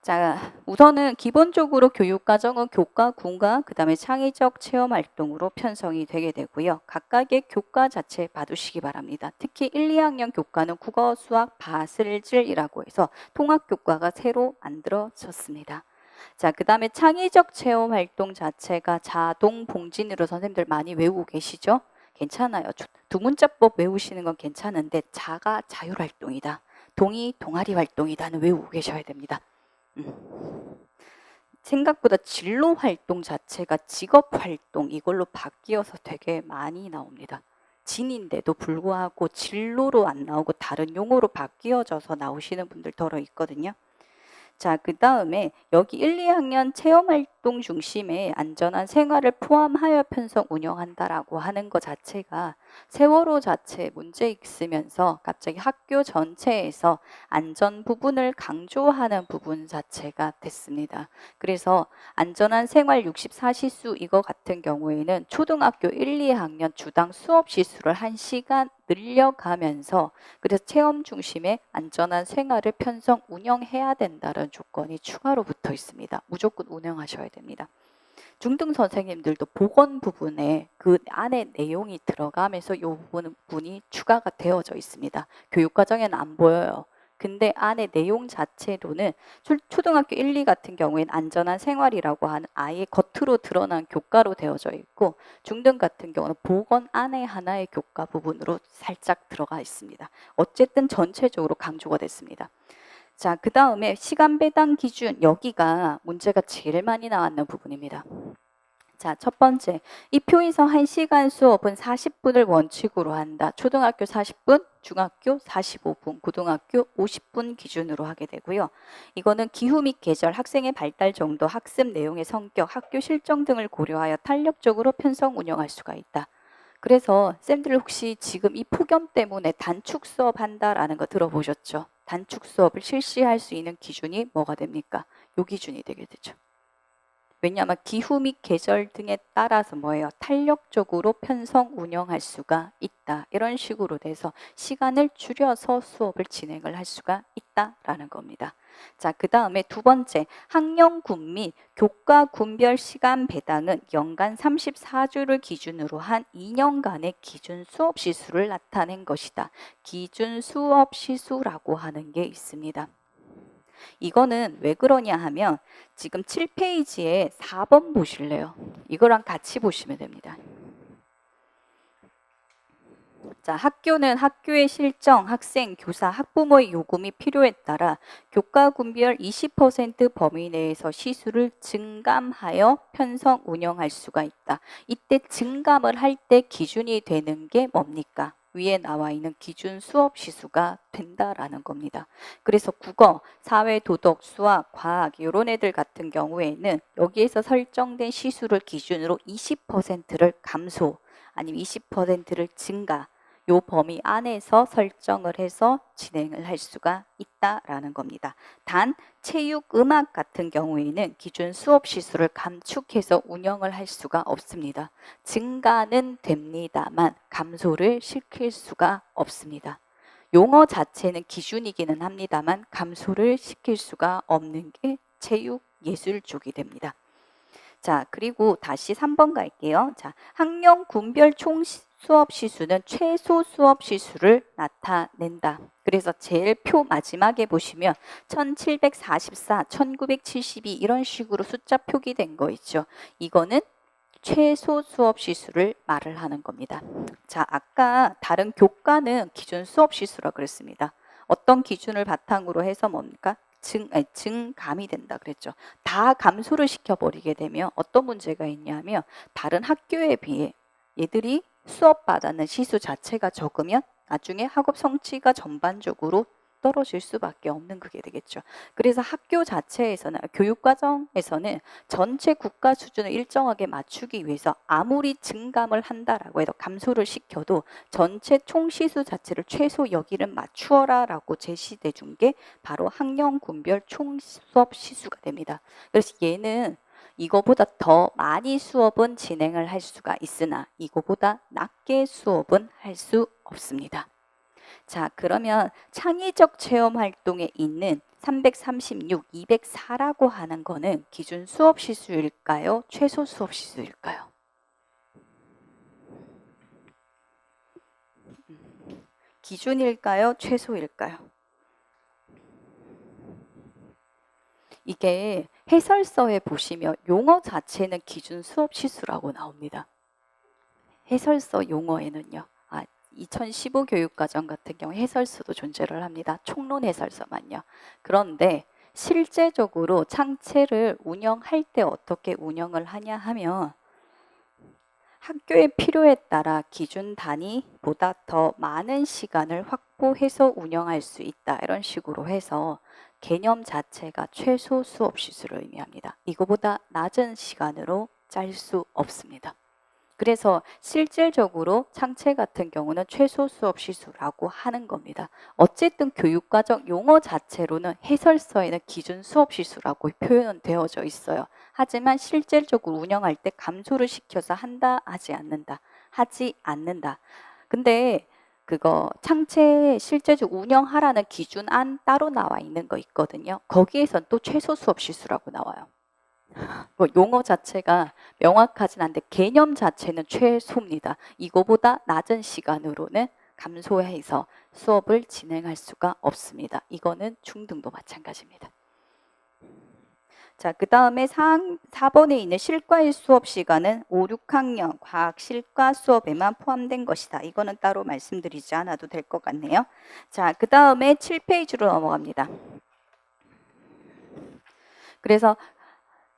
자, 우선은 기본적으로 교육과정은 교과, 군과 그 다음에 창의적 체험 활동으로 편성이 되게 되고요. 각각의 교과 자체 봐두시기 바랍니다. 특히 1, 2학년 교과는 국어, 수학, 바슬질이라고 해서 통합교과가 새로 만들어졌습니다. 자, 그 다음에 창의적 체험 활동 자체가 자동 봉진으로 선생님들 많이 외우고 계시죠? 괜찮아요. 두 문자법 외우시는 건 괜찮은데 자가 자율활동이다. 동이 동아리 활동이다는 외우고 계셔야 됩니다. 생각보다 진로 활동 자체가 직업 활동 이걸로 바뀌어서 되게 많이 나옵니다. 진인데도 불구하고 진로로 안 나오고 다른 용어로 바뀌어져서 나오시는 분들 더러 있거든요. 자, 그 다음에 여기 1, 2학년 체험활동 활동 중심의 안전한 생활을 포함하여 편성 운영한다라고 하는 것 자체가 세월호 자체에 문제 있으면서 갑자기 학교 전체에서 안전 부분을 강조하는 부분 자체가 됐습니다. 그래서 안전한 생활 64시수 이거 같은 경우에는 초등학교 1, 2학년 주당 수업 시수를 1시간 늘려가면서 그래서 체험 중심의 안전한 생활을 편성 운영해야 된다는 조건이 추가로 붙어 있습니다. 무조건 운영하셔야 됩니다. 중등 선생님들도 보건 부분에 그 안에 내용이 들어가면서 이 부분이 추가가 되어져 있습니다. 교육과정에는 안 보여요. 근데 안에 내용 자체로는 초등학교 1, 2 같은 경우에는 안전한 생활이라고 하는 아예 겉으로 드러난 교과로 되어져 있고 중등 같은 경우는 보건 안에 하나의 교과 부분으로 살짝 들어가 있습니다. 어쨌든 전체적으로 강조가 됐습니다. 자, 그 다음에 시간 배당 기준, 여기가 문제가 제일 많이 나왔는 부분입니다. 자, 첫 번째, 이 표에서 1시간 수업은 40분을 원칙으로 한다. 초등학교 40분, 중학교 45분, 고등학교 50분 기준으로 하게 되고요. 이거는 기후 및 계절, 학생의 발달 정도, 학습 내용의 성격, 학교 실정 등을 고려하여 탄력적으로 편성 운영할 수가 있다. 그래서 쌤들 혹시 지금 이 폭염 때문에 단축 수업 한다라는 거 들어보셨죠? 단축 수업을 실시할 수 있는 기준이 뭐가 됩니까? 요 기준이 되게 되죠. 왜냐하면 기후 및 계절 등에 따라서 뭐예요? 탄력적으로 편성 운영할 수가 있다. 이런 식으로 돼서 시간을 줄여서 수업을 진행을 할 수가 있다라는 겁니다. 자, 그 다음에 두 번째, 학년군 및 교과 군별 시간 배당은 연간 34주를 기준으로 한 2년간의 기준 수업 시수를 나타낸 것이다. 기준 수업 시수라고 하는 게 있습니다. 이거는 왜 그러냐 하면 지금 7페이지에 4번 보실래요? 이거랑 같이 보시면 됩니다. 자, 학교는 학교의 실정, 학생, 교사, 학부모의 요금이 필요에 따라 교과 군별 20% 범위 내에서 시수를 증감하여 편성 운영할 수가 있다. 이때 증감을 할 때 기준이 되는 게 뭡니까? 위에 나와 있는 기준 수업 시수가 된다라는 겁니다. 그래서 국어, 사회, 도덕, 수학, 과학 이런 애들 같은 경우에는 여기에서 설정된 시수를 기준으로 20%를 감소 아니면 20%를 증가 요 범위 안에서 설정을 해서 진행을 할 수가 있다라는 겁니다. 단 체육, 음악 같은 경우에는 기준 수업 시수를 감축해서 운영을 할 수가 없습니다. 증가는 됩니다만 감소를 시킬 수가 없습니다. 용어 자체는 기준이기는 합니다만 감소를 시킬 수가 없는 게 체육, 예술 쪽이 됩니다. 자, 그리고 다시 3번 갈게요. 자, 학년 군별 총 수업 시수는 최소 수업 시수를 나타낸다. 그래서 제일 표 마지막에 보시면 1744, 1972 이런 식으로 숫자 표기된 거 있죠. 이거는 최소 수업 시수를 말을 하는 겁니다. 자, 아까 다른 교과는 기준 수업 시수라 그랬습니다. 어떤 기준을 바탕으로 해서 뭡니까? 증감이 된다 그랬죠. 다 감소를 시켜버리게 되면 어떤 문제가 있냐면 다른 학교에 비해 얘들이 수업 받는 시수 자체가 적으면 나중에 학업 성취가 전반적으로 떨어질 수밖에 없는 그게 되겠죠. 그래서 학교 자체에서는 교육과정에서는 전체 국가 수준을 일정하게 맞추기 위해서 아무리 증감을 한다라고 해도 감소를 시켜도 전체 총시수 자체를 최소 여기를 맞추어라 라고 제시돼 준 게 바로 학년군별 총수업 시수가 됩니다. 그래서 얘는 이거보다 더 많이 수업은 진행을 할 수가 있으나 이거보다 낮게 수업은 할 수 없습니다. 자, 그러면 창의적 체험 활동에 있는 336, 204라고 하는 거는 기준 수업 시수일까요? 최소 수업 시수일까요? 기준일까요? 최소일까요? 이게 해설서에 보시면 용어 자체는 기준 수업 시수라고 나옵니다. 해설서 용어에는요. 2015 교육과정 같은 경우 해설서도 존재를 합니다. 총론 해설서만요. 그런데 실제적으로 창체를 운영할 때 어떻게 운영을 하냐 하면 학교의 필요에 따라 기준 단위보다 더 많은 시간을 확보해서 운영할 수 있다. 이런 식으로 해서 개념 자체가 최소 수업 시수를 의미합니다. 이거보다 낮은 시간으로 짤 수 없습니다. 그래서 실질적으로 창체 같은 경우는 최소 수업 시수라고 하는 겁니다. 어쨌든 교육과정 용어 자체로는 해설서에는 기준 수업 시수라고 표현은 되어져 있어요. 하지만 실질적으로 운영할 때 감소를 시켜서 한다, 하지 않는다, 하지 않는다. 근데 그거 창체 실제적으로 운영하라는 기준안 따로 나와 있는 거 있거든요. 거기에선 또 최소 수업 시수라고 나와요. 뭐 용어 자체가 명확하진 않은데 개념 자체는 최소입니다. 이거보다 낮은 시간으로는 감소해서 수업을 진행할 수가 없습니다. 이거는 중등도 마찬가지입니다. 자, 그 다음에 4번에 있는 실과일 수업 시간은 5, 6학년 과학 실과 수업에만 포함된 것이다. 이거는 따로 말씀드리지 않아도 될 것 같네요. 자, 그 다음에 7페이지로 넘어갑니다. 그래서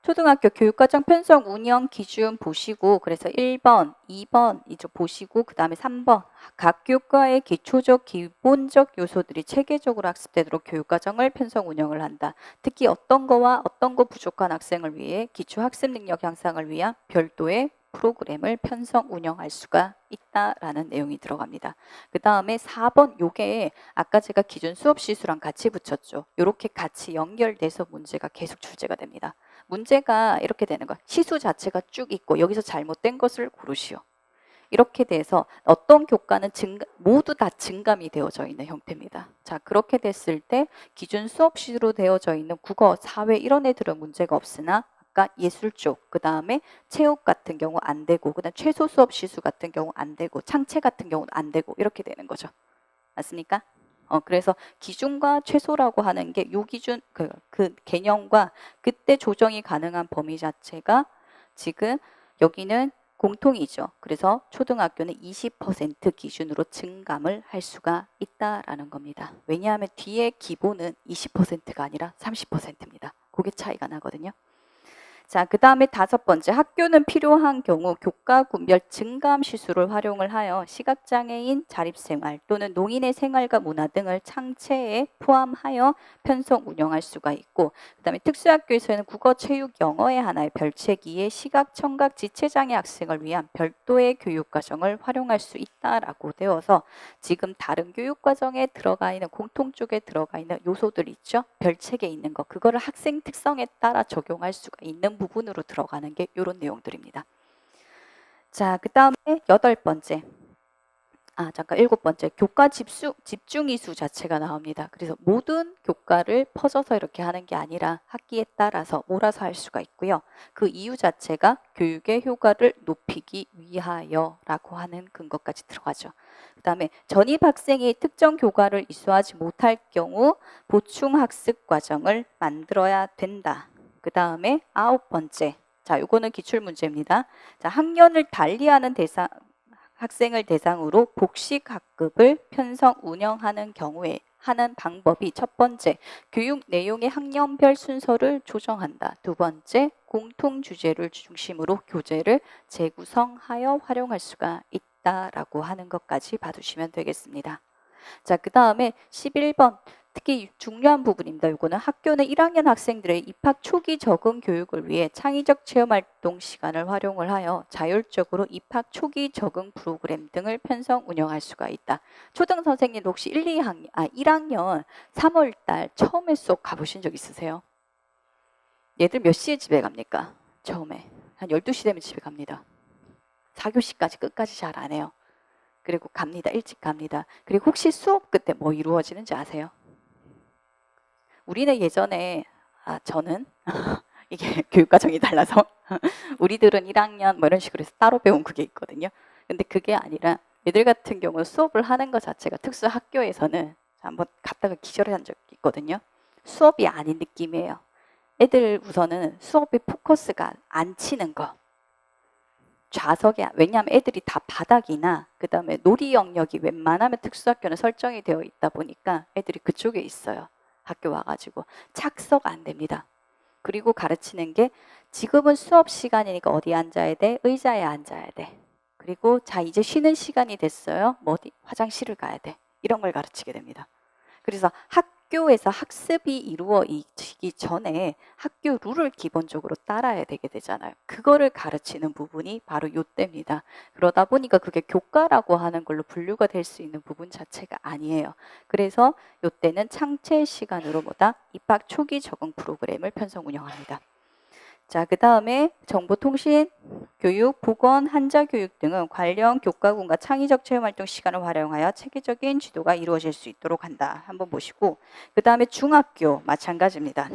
초등학교 교육과정 편성 운영 기준 보시고, 그래서 1번, 2번 이제 보시고, 그 다음에 3번 각 교과의 기초적 기본적 요소들이 체계적으로 학습되도록 교육과정을 편성 운영을 한다. 특히 어떤 거와 어떤 거 부족한 학생을 위해 기초 학습 능력 향상을 위한 별도의 프로그램을 편성 운영할 수가 있다라는 내용이 들어갑니다. 그 다음에 4번 요게 아까 제가 기준 수업 시수랑 같이 붙였죠. 이렇게 같이 연결돼서 문제가 계속 출제가 됩니다. 문제가 이렇게 되는 거야. 시수 자체가 쭉 있고 여기서 잘못된 것을 고르시오. 이렇게 돼서 어떤 교과는 모두 다 증감이 되어져 있는 형태입니다. 자, 그렇게 됐을 때 기준 수업 시로 되어져 있는 국어, 사회 이런 애들은 문제가 없으나 아까 예술 쪽, 그 다음에 체육 같은 경우 안 되고, 그 다음 최소 수업 시수 같은 경우 안 되고, 창체 같은 경우는 안 되고 이렇게 되는 거죠. 맞습니까? 그래서 기준과 최소라고 하는 게 요 기준, 그 개념과 그때 조정이 가능한 범위 자체가 지금 여기는 공통이죠. 그래서 초등학교는 20% 기준으로 증감을 할 수가 있다라는 겁니다. 왜냐하면 뒤에 기본은 20%가 아니라 30%입니다. 그게 차이가 나거든요. 자, 그 다음에 5번째, 학교는 필요한 경우 교과 구별 증감 시수를 활용을 하여 시각장애인 자립생활 또는 농인의 생활과 문화 등을 창체에 포함하여 편성 운영할 수가 있고, 그 다음에 특수학교에서는 국어, 체육, 영어의 하나의 별채기에 시각, 청각, 지체장애 학생을 위한 별도의 교육과정을 활용할 수 있다라고 되어서 지금 다른 교육과정에 들어가 있는 공통 쪽에 들어가 있는 요소들 있죠? 별책에 있는 거, 그거를 학생 특성에 따라 적용할 수가 있는 부분으로 들어가는 게 이런 내용들입니다. 자, 그 다음에 8번째. 잠깐 7번째. 교과 집중 이수 자체가 나옵니다. 그래서 모든 교과를 퍼져서 이렇게 하는 게 아니라 학기에 따라서 몰아서 할 수가 있고요. 그 이유 자체가 교육의 효과를 높이기 위하여라고 하는 근거까지 들어가죠. 그 다음에 전입 학생이 특정 교과를 이수하지 못할 경우 보충 학습 과정을 만들어야 된다. 그 다음에 9번째. 자, 요거는 기출문제입니다. 자, 학년을 달리하는 학생을 대상으로 복식 학급을 편성 운영하는 경우에 하는 방법이 첫 번째, 교육 내용의 학년별 순서를 조정한다. 두 번째, 공통 주제를 중심으로 교재를 재구성하여 활용할 수가 있다라고 하는 것까지 봐두시면 되겠습니다. 자, 그 다음에 11번. 특히 중요한 부분입니다. 이거는 학교는 1학년 학생들의 입학 초기 적응 교육을 위해 창의적 체험활동 시간을 활용을 하여 자율적으로 입학 초기 적응 프로그램 등을 편성 운영할 수가 있다. 초등 선생님 혹시 1학년 3월달 처음에 수업 가보신 적 있으세요? 얘들 몇 시에 집에 갑니까? 처음에 한 12시 되면 집에 갑니다. 4교시까지 끝까지 잘 안 해요. 그리고 갑니다. 일찍 갑니다. 그리고 혹시 수업 그때 뭐 이루어지는지 아세요? 우리는 예전에 저는 이게 교육과정이 달라서 우리들은 1학년 뭐 이런 식으로 해서 따로 배운 그게 있거든요. 근데 그게 아니라 얘들 같은 경우 수업을 하는 것 자체가 특수 학교에서는 한번 갔다가 기절한 적이 있거든요. 수업이 아닌 느낌이에요. 애들 우선은 수업에 포커스가 안 치는 거. 좌석에, 왜냐하면 애들이 다 바닥이나 그 다음에 놀이 영역이 웬만하면 특수학교는 설정이 되어 있다 보니까 애들이 그쪽에 있어요. 학교 와가지고 착석 안 됩니다. 그리고 가르치는 게 지금은 수업 시간이니까 어디 앉아야 돼? 의자에 앉아야 돼. 그리고 자 이제 쉬는 시간이 됐어요. 뭐 어디 화장실을 가야 돼. 이런 걸 가르치게 됩니다. 그래서 학교에서 학습이 이루어지기 전에 학교 룰을 기본적으로 따라야 되게 되잖아요. 그거를 가르치는 부분이 바로 요때입니다. 그러다 보니까 그게 교과라고 하는 걸로 분류가 될 수 있는 부분 자체가 아니에요. 그래서 요때는 창체 시간으로 뭐다? 입학 초기 적응 프로그램을 편성 운영합니다. 자, 그 다음에 정보통신, 교육, 보건, 한자교육 등은 관련 교과군과 창의적 체험활동 시간을 활용하여 체계적인 지도가 이루어질 수 있도록 한다. 한번 보시고 그 다음에 중학교 마찬가지입니다.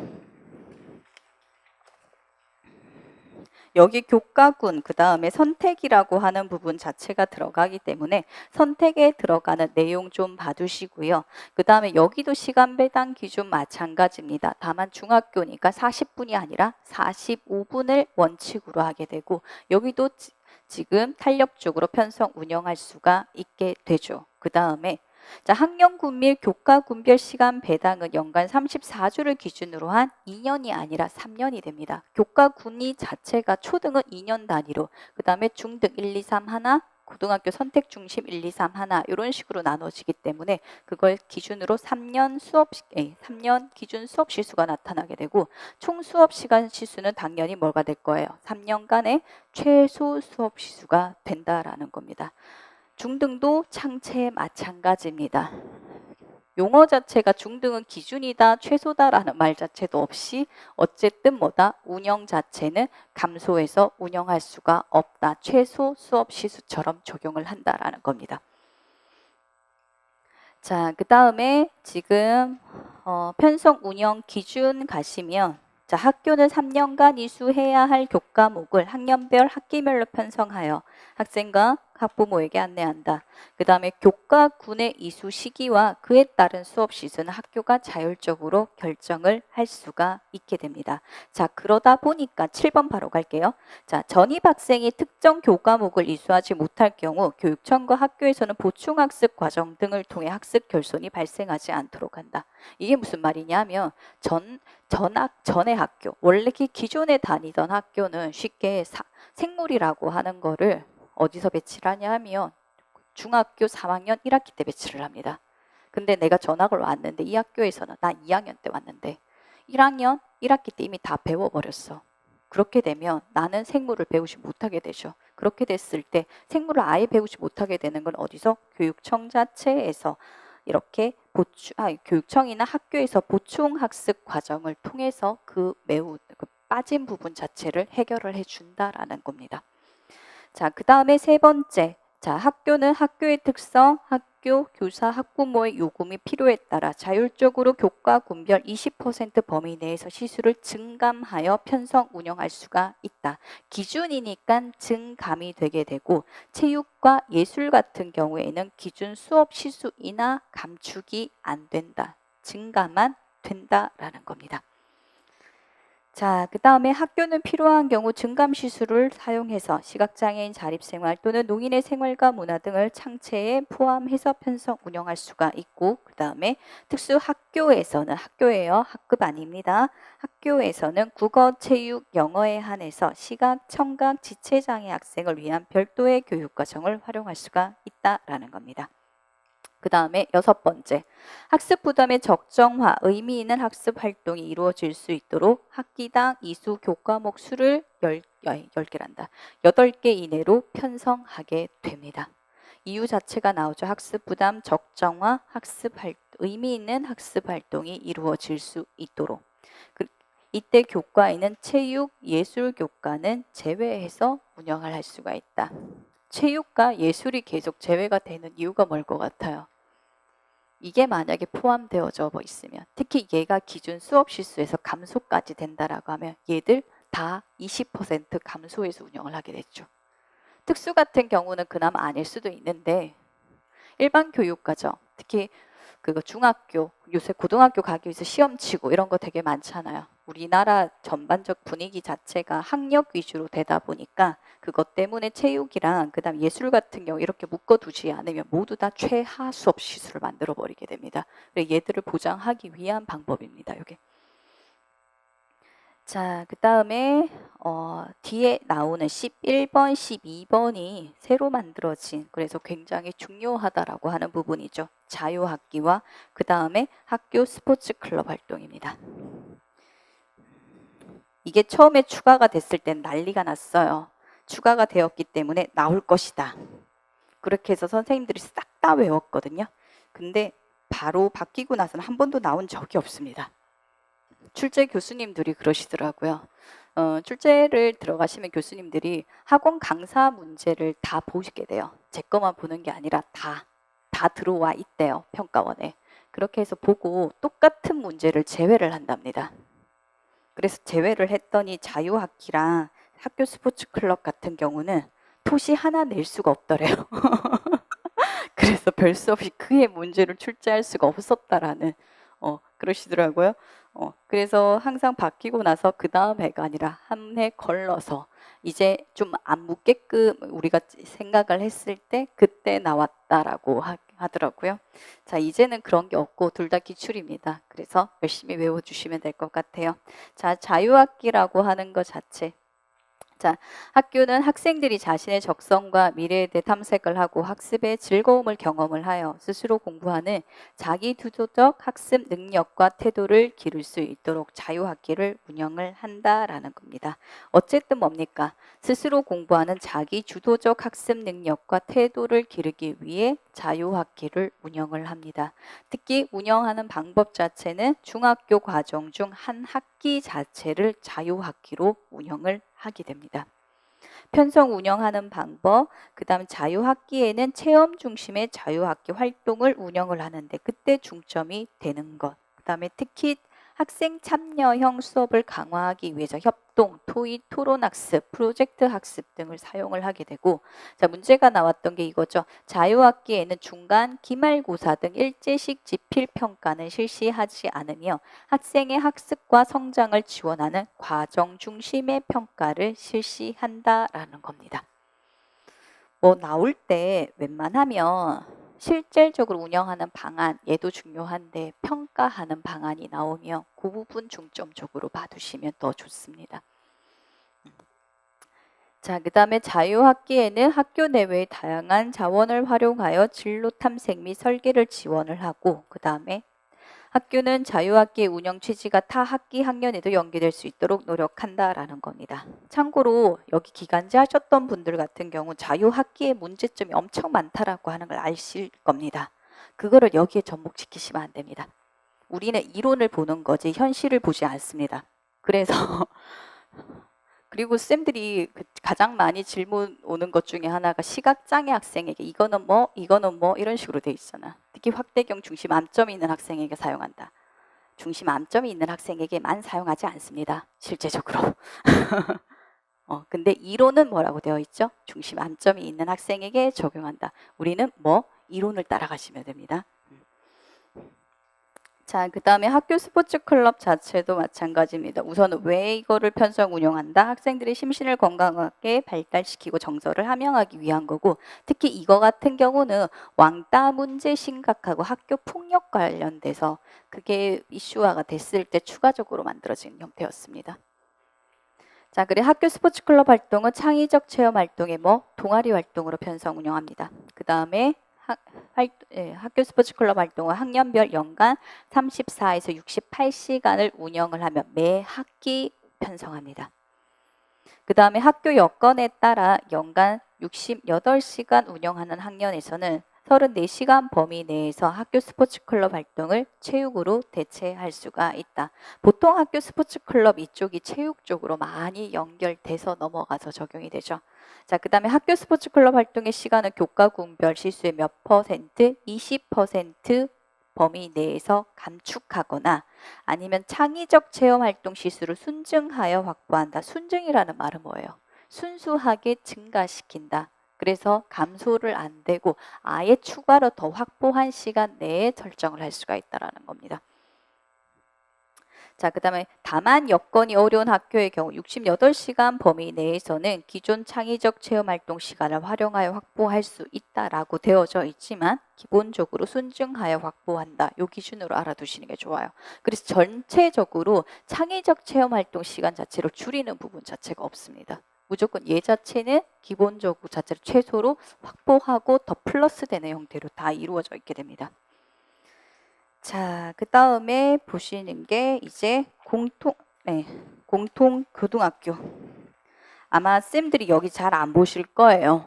여기 교과군, 그 다음에 선택이라고 하는 부분 자체가 들어가기 때문에 선택에 들어가는 내용 좀 봐두시고요. 그 다음에 여기도 시간 배당 기준 마찬가지입니다. 다만 중학교니까 40분이 아니라 45분을 원칙으로 하게 되고 여기도 지금 탄력적으로 편성 운영할 수가 있게 되죠. 그 다음에 자, 학년군 및 교과군별 시간 배당은 연간 34주를 기준으로 한 2년이 아니라 3년이 됩니다. 교과군이 자체가 초등은 2년 단위로, 그 다음에 중등 1, 2, 3 하나, 고등학교 선택 중심 1, 2, 3 하나 이런 식으로 나눠지기 때문에 그걸 기준으로 3년 기준 수업 시수가 나타나게 되고 총 수업 시간 시수는 당연히 뭐가 될 거예요? 3년간의 최소 수업 시수가 된다라는 겁니다. 중등도 창체에 마찬가지입니다. 용어 자체가 중등은 기준이다, 최소다라는 말 자체도 없이 어쨌든 뭐다? 운영 자체는 감소해서 운영할 수가 없다. 최소 수업 시수처럼 적용을 한다라는 겁니다. 자, 그 다음에 지금 편성 운영 기준 가시면 자, 학교는 3년간 이수해야 할 교과목을 학년별 학기별로 편성하여 학생과 학부모에게 안내한다. 그 다음에 교과군의 이수 시기와 그에 따른 수업 시즌은 학교가 자율적으로 결정을 할 수가 있게 됩니다. 자, 그러다 보니까 7번 바로 갈게요. 자, 전입 학생이 특정 교과목을 이수하지 못할 경우 교육청과 학교에서는 보충학습 과정 등을 통해 학습 결손이 발생하지 않도록 한다. 이게 무슨 말이냐면 전의 학교, 원래 기존에 다니던 학교는 쉽게 생물이라고 하는 거를 어디서 배치를 하냐 하면 중학교 3학년 1학기 때 배치를 합니다. 근데 내가 전학을 왔는데 이 학교에서는 나 2학년 때 왔는데 1학년 1학기 때 이미 다 배워버렸어. 그렇게 되면 나는 생물을 배우지 못하게 되죠. 그렇게 됐을 때 생물을 아예 배우지 못하게 되는 건 어디서? 교육청 자체에서 이렇게 교육청이나 학교에서 보충학습 과정을 통해서 그 빠진 부분 자체를 해결을 해준다라는 겁니다. 자, 그 다음에 세 번째. 자, 학교는 학교의 특성, 학교, 교사, 학부모의 요금이 필요에 따라 자율적으로 교과 군별 20% 범위 내에서 시수를 증감하여 편성 운영할 수가 있다. 기준이니까 증감이 되게 되고 체육과 예술 같은 경우에는 기준 수업 시수 인하 감축이 안 된다. 증가만 된다라는 겁니다. 자, 그 다음에 학교는 필요한 경우 증감시술을 사용해서 시각장애인 자립생활 또는 농인의 생활과 문화 등을 창체에 포함해서 편성 운영할 수가 있고 그 다음에 특수학교에서는 학교예요. 학급 아닙니다. 학교에서는 국어, 체육, 영어에 한해서 시각, 청각, 지체장애 학생을 위한 별도의 교육과정을 활용할 수가 있다라는 겁니다. 그 다음에 여섯 번째, 학습 부담의 적정화, 의미 있는 학습 활동이 이루어질 수 있도록 학기당 이수 교과목 수를 10개란다. 8개 이내로 편성하게 됩니다. 이유 자체가 나오죠. 학습 부담 적정화, 의미 있는 학습 활동이 이루어질 수 있도록. 이때 교과에는 체육, 예술 교과는 제외해서 운영을 할 수가 있다. 체육과 예술이 계속 제외가 되는 이유가 뭘 것 같아요? 이게 만약에 포함되어져 있으면 특히 얘가 기준 수업 시수에서 감소까지 된다라고 하면 얘들 다 20% 감소해서 운영을 하게 됐죠. 특수 같은 경우는 그나마 아닐 수도 있는데 일반 교육과정 특히 그거 중학교 요새 고등학교 가기 위해서 시험 치고 이런 거 되게 많잖아요. 우리나라 전반적 분위기 자체가 학력 위주로 되다 보니까 그것 때문에 체육이랑 그다음 예술 같은 경우 이렇게 묶어두지 않으면 모두 다 최하 수업 시수를 만들어 버리게 됩니다. 그래서 얘들을 보장하기 위한 방법입니다. 이게. 자, 그 다음에 뒤에 나오는 11번, 12번이 새로 만들어진, 그래서 굉장히 중요하다라고 하는 부분이죠. 자유학기와 그 다음에 학교 스포츠 클럽 활동입니다. 이게 처음에 추가가 됐을 땐 난리가 났어요. 추가가 되었기 때문에 나올 것이다. 그렇게 해서 선생님들이 싹 다 외웠거든요. 근데 바로 바뀌고 나서는 한 번도 나온 적이 없습니다. 출제 교수님들이 그러시더라고요. 출제를 들어가시면 교수님들이 학원 강사 문제를 다 보시게 돼요. 제 거만 보는 게 아니라 다 들어와 있대요. 평가원에. 그렇게 해서 보고 똑같은 문제를 제외를 한답니다. 그래서 제외를 했더니 자유학기랑 학교 스포츠 클럽 같은 경우는 토시 하나 낼 수가 없더래요. 그래서 별 수 없이 그의 문제를 출제할 수가 없었다라는 그러시더라고요. 그래서 항상 바뀌고 나서 그 다음 해가 아니라 한 해 걸러서 이제 좀 안 묻게끔 우리가 생각을 했을 때 그때 나왔다라고 하더라고요. 자, 이제는 그런 게 없고 둘 다 기출입니다. 그래서 열심히 외워주시면 될 것 같아요. 자, 자유학기라고 하는 것 자체. 자, 학교는 학생들이 자신의 적성과 미래에 대해 탐색을 하고 학습의 즐거움을 경험을 하여 스스로 공부하는 자기 주도적 학습 능력과 태도를 기를 수 있도록 자유학기를 운영을 한다라는 겁니다. 어쨌든 뭡니까? 스스로 공부하는 자기 주도적 학습 능력과 태도를 기르기 위해 자유학기를 운영을 합니다. 특히 운영하는 방법 자체는 중학교 과정 중 한 학기 자체를 자유학기로 운영을 하게 됩니다. 편성 운영하는 방법, 그 다음 자유학기에는 체험 중심의 자유학기 활동을 운영을 하는데 그때 중점이 되는 것. 그 다음에 특히 학생 참여형 수업을 강화하기 위해서 협동, 토의, 토론학습, 프로젝트 학습 등을 사용을 하게 되고, 자, 문제가 나왔던 게 이거죠. 자유학기에는 중간, 기말고사 등 일제식 지필평가는 실시하지 않으며 학생의 학습과 성장을 지원하는 과정 중심의 평가를 실시한다라는 겁니다. 뭐 나올 때 웬만하면 실질적으로 운영하는 방안, 얘도 중요한데 평가하는 방안이 나오면 그 부분 중점적으로 봐두시면 더 좋습니다. 자, 그 다음에 자유학기에는 학교 내외의 다양한 자원을 활용하여 진로 탐색 및 설계를 지원을 하고, 그 다음에 학교는 자유학기의 운영 취지가 타 학기 학년에도 연계될 수 있도록 노력한다라는 겁니다. 참고로 여기 기간제 하셨던 분들 같은 경우 자유학기의 문제점이 엄청 많다라고 하는 걸 아실 겁니다. 그거를 여기에 접목시키시면 안 됩니다. 우리는 이론을 보는 거지 현실을 보지 않습니다. 그래서 그리고 쌤들이 가장 많이 질문 오는 것 중에 하나가 시각장애 학생에게 이거는 뭐 이런 식으로 돼 있잖아. 특히 확대경 중심 암점이 있는 학생에게 사용한다. 중심 암점이 있는 학생에게만 사용하지 않습니다. 실제적으로. 근데 이론은 뭐라고 되어 있죠? 중심 암점이 있는 학생에게 적용한다. 우리는 뭐 이론을 따라가시면 됩니다. 자, 그 다음에 학교 스포츠 클럽 자체도 마찬가지입니다. 우선 왜 이거를 편성 운영한다? 학생들의 심신을 건강하게 발달시키고 정서를 함양하기 위한 거고, 특히 이거 같은 경우는 왕따 문제 심각하고 학교 폭력 관련돼서 그게 이슈화가 됐을 때 추가적으로 만들어진 형태였습니다. 자, 그리고 학교 스포츠 클럽 활동은 창의적 체험 활동에 동아리 활동으로 편성 운영합니다. 그 다음에 학교 스포츠 클럽 활동은 학년별 연간 34에서 68시간을 운영을 하며 매 학기 편성합니다. 그 다음에 학교 여건에 따라 연간 68시간 운영하는 학년에서는 34시간 범위 내에서 학교 스포츠 클럽 활동을 체육으로 대체할 수가 있다. 보통 학교 스포츠 클럽 이쪽이 체육 쪽으로 많이 연결돼서 넘어가서 적용이 되죠. 자, 그 다음에 학교 스포츠 클럽 활동의 시간은 교과군별 시수의 몇 퍼센트, 20% 범위 내에서 감축하거나 아니면 창의적 체험 활동 시수를 순증하여 확보한다. 순증이라는 말은 뭐예요? 순수하게 증가시킨다. 그래서 감소를 안 되고 아예 추가로 더 확보한 시간 내에 설정을 할 수가 있다는 겁니다. 자, 그 다음에 다만 여건이 어려운 학교의 경우 68시간 범위 내에서는 기존 창의적 체험활동 시간을 활용하여 확보할 수 있다라고 되어져 있지만 기본적으로 순증하여 확보한다. 요 기준으로 알아두시는 게 좋아요. 그래서 전체적으로 창의적 체험활동 시간 자체로 줄이는 부분 자체가 없습니다. 무조건 얘 자체는 기본적으로 자체를 최소로 확보하고 더 플러스 되는 형태로 다 이루어져 있게 됩니다. 자, 그 다음에 보시는 게 이제 공통 고등학교. 아마 쌤들이 여기 잘 안 보실 거예요.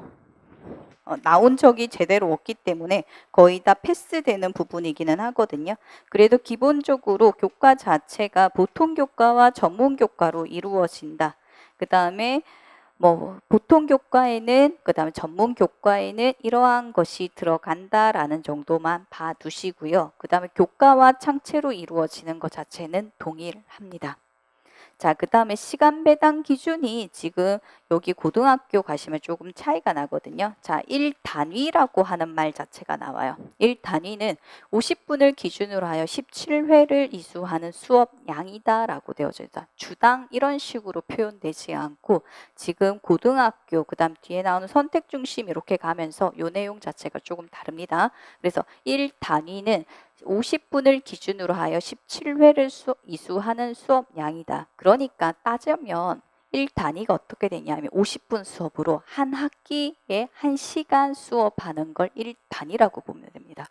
나온 적이 제대로 없기 때문에 거의 다 패스되는 부분이기는 하거든요. 그래도 기본적으로 교과 자체가 보통 교과와 전문 교과로 이루어진다. 그 다음에 보통 교과에는 그다음에 전문 교과에는 이러한 것이 들어간다라는 정도만 봐두시고요. 그다음에 교과와 창체로 이루어지는 것 자체는 동일합니다. 자, 그 다음에 시간 배당 기준이 지금 여기 고등학교 가시면 조금 차이가 나거든요. 자, 1단위라고 하는 말 자체가 나와요. 1단위는 50분을 기준으로 하여 17회를 이수하는 수업 양이다라고 되어져 있다. 주당 이런 식으로 표현되지 않고 지금 고등학교 그 다음 뒤에 나오는 선택 중심 이렇게 가면서 요 내용 자체가 조금 다릅니다. 그래서 1단위는 50분을 기준으로 하여 17회를 이수하는 수업 양이다. 그러니까 따지면 1단위가 어떻게 되냐면 50분 수업으로 한 학기에 1시간 수업하는 걸 1단위라고 보면 됩니다.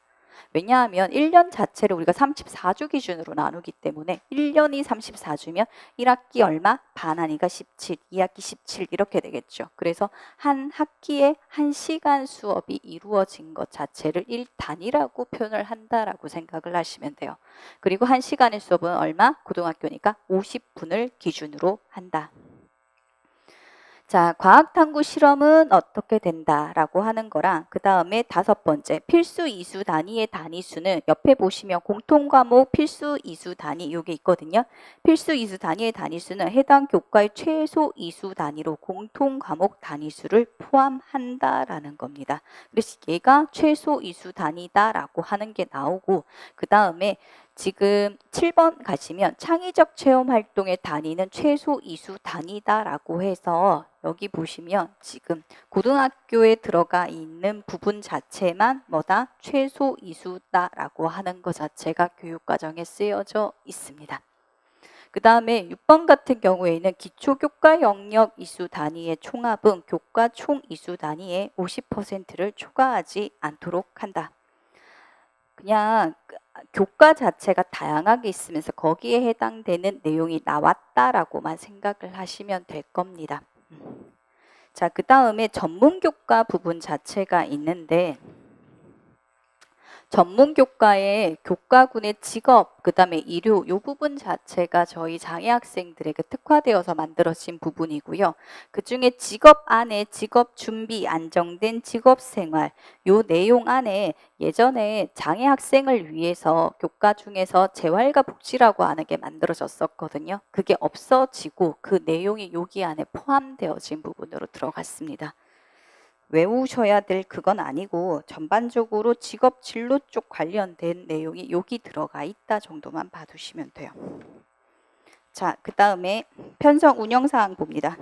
왜냐하면 1년 자체를 우리가 34주 기준으로 나누기 때문에 1년이 34주면 1학기 얼마? 반환이가 17, 2학기 17 이렇게 되겠죠. 그래서 한 학기에 1시간 수업이 이루어진 것 자체를 1단위라고 표현을 한다라고 생각을 하시면 돼요. 그리고 1시간의 수업은 얼마? 고등학교니까 50분을 기준으로 한다. 자, 과학탐구 실험은 어떻게 된다라고 하는 거랑 그 다음에 5번째 필수 이수 단위의 단위수는 옆에 보시면 공통과목 필수 이수 단위 요게 있거든요. 필수 이수 단위의 단위수는 해당 교과의 최소 이수 단위로 공통과목 단위수를 포함한다라는 겁니다. 그래서 얘가 최소 이수 단위다라고 하는 게 나오고 그 다음에 지금 7번 가시면 창의적 체험 활동의 단위는 최소 이수 단위다라고 해서 여기 보시면 지금 고등학교에 들어가 있는 부분 자체만 뭐다? 최소 이수다라고 하는 것 자체가 교육과정에 쓰여져 있습니다. 그 다음에 6번 같은 경우에는 기초교과 영역 이수 단위의 총합은 교과 총 이수 단위의 50%를 초과하지 않도록 한다. 그냥 교과 자체가 다양하게 있으면서 거기에 해당되는 내용이 나왔다라고만 생각을 하시면 될 겁니다. 자, 그 다음에 전문교과 부분 자체가 있는데 전문교과의 교과군의 직업, 그 다음에 의료 이 부분 자체가 저희 장애 학생들에게 특화되어서 만들어진 부분이고요. 그중에 직업 안에 직업 준비, 안정된 직업 생활 이 내용 안에 예전에 장애 학생을 위해서 교과 중에서 재활과 복지라고 하는 게 만들어졌었거든요. 그게 없어지고 그 내용이 여기 안에 포함되어진 부분으로 들어갔습니다. 외우셔야 될 그건 아니고 전반적으로 직업 진로 쪽 관련된 내용이 여기 들어가 있다 정도만 봐두시면 돼요. 자, 그 다음에 편성 운영사항 봅니다.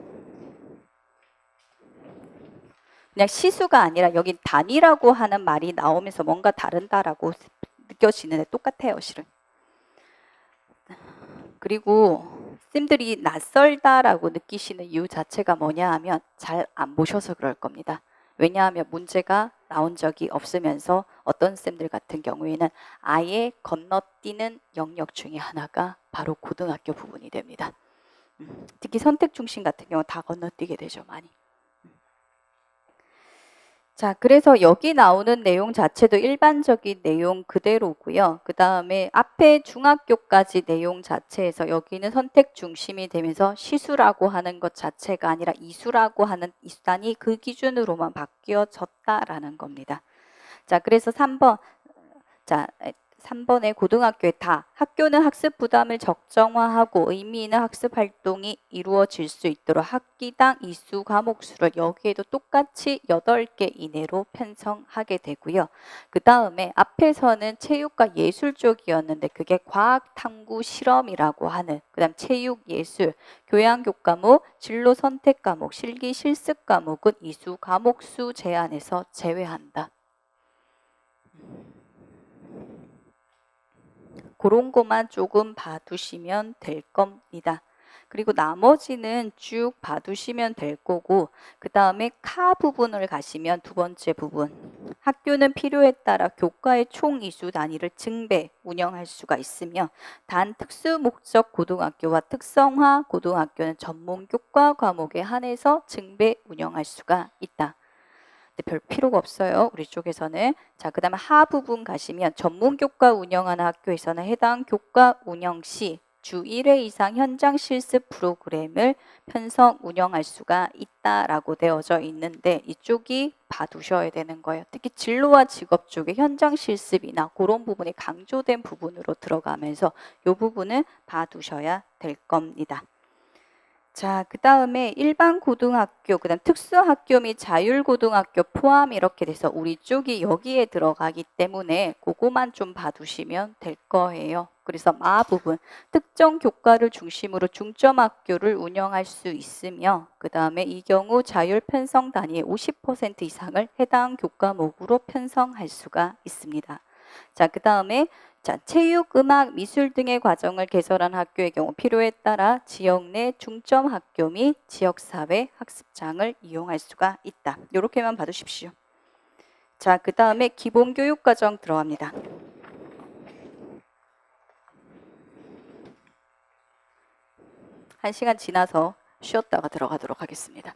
그냥 시수가 아니라 여기 단위라고 하는 말이 나오면서 뭔가 다른다라고 느껴지는데 똑같아요, 실은. 그리고 쌤들이 낯설다라고 느끼시는 이유 자체가 뭐냐 하면 잘 안 보셔서 그럴 겁니다. 왜냐하면 문제가 나온 적이 없으면서 어떤 쌤들 같은 경우에는 아예 건너뛰는 영역 중에 하나가 바로 고등학교 부분이 됩니다. 특히 선택 중심 같은 경우 다 건너뛰게 되죠, 많이. 자, 그래서 여기 나오는 내용 자체도 일반적인 내용 그대로고요. 그 다음에 앞에 중학교까지 내용 자체에서 여기는 선택 중심이 되면서 시수라고 하는 것 자체가 아니라 이수라고 하는 이수단이 그 기준으로만 바뀌어졌다라는 겁니다. 자, 그래서 3번. 자, 3번에 고등학교에 다 학교는 학습 부담을 적정화하고 의미 있는 학습 활동이 이루어질 수 있도록 학기당 이수 과목 수를 여기에도 똑같이 8개 이내로 편성하게 되고요. 그 다음에 앞에서는 체육과 예술 쪽이었는데 그게 과학, 탐구, 실험이라고 하는 그 다음 체육, 예술, 교양 교과목, 진로 선택 과목, 실기 실습 과목은 이수 과목 수 제한에서 제외한다. 그런 것만 조금 봐두시면 될 겁니다. 그리고 나머지는 쭉 봐두시면 될 거고 그 다음에 카 부분을 가시면 두 번째 부분 학교는 필요에 따라 교과의 총 이수 단위를 증배, 운영할 수가 있으며 단 특수 목적 고등학교와 특성화 고등학교는 전문 교과 과목에 한해서 증배, 운영할 수가 있다. 별 필요가 없어요. 우리 쪽에서는. 자, 그 다음에 하 부분 가시면 전문 교과 운영하는 학교에서는 해당 교과 운영 시 주 1회 이상 현장 실습 프로그램을 편성 운영할 수가 있다라고 되어져 있는데 이쪽이 봐두셔야 되는 거예요. 특히 진로와 직업 쪽에 현장 실습이나 그런 부분이 강조된 부분으로 들어가면서 이 부분은 봐두셔야 될 겁니다. 자, 그 다음에 일반 고등학교, 그 다음 특수학교 및 자율고등학교 포함 이렇게 돼서 우리 쪽이 여기에 들어가기 때문에 그거만 좀 봐두시면 될 거예요. 그래서 마 부분, 특정 교과를 중심으로 중점학교를 운영할 수 있으며 그 다음에 이 경우 자율 편성 단위의 50% 이상을 해당 교과목으로 편성할 수가 있습니다. 자, 그 다음에 자, 체육, 음악, 미술 등의 과정을 개설한 학교의 경우 필요에 따라 지역 내 중점 학교 및 지역사회 학습장을 이용할 수가 있다. 이렇게만 봐두십시오. 자, 그 다음에 기본교육과정 들어갑니다. 1시간 지나서 쉬었다가 들어가도록 하겠습니다.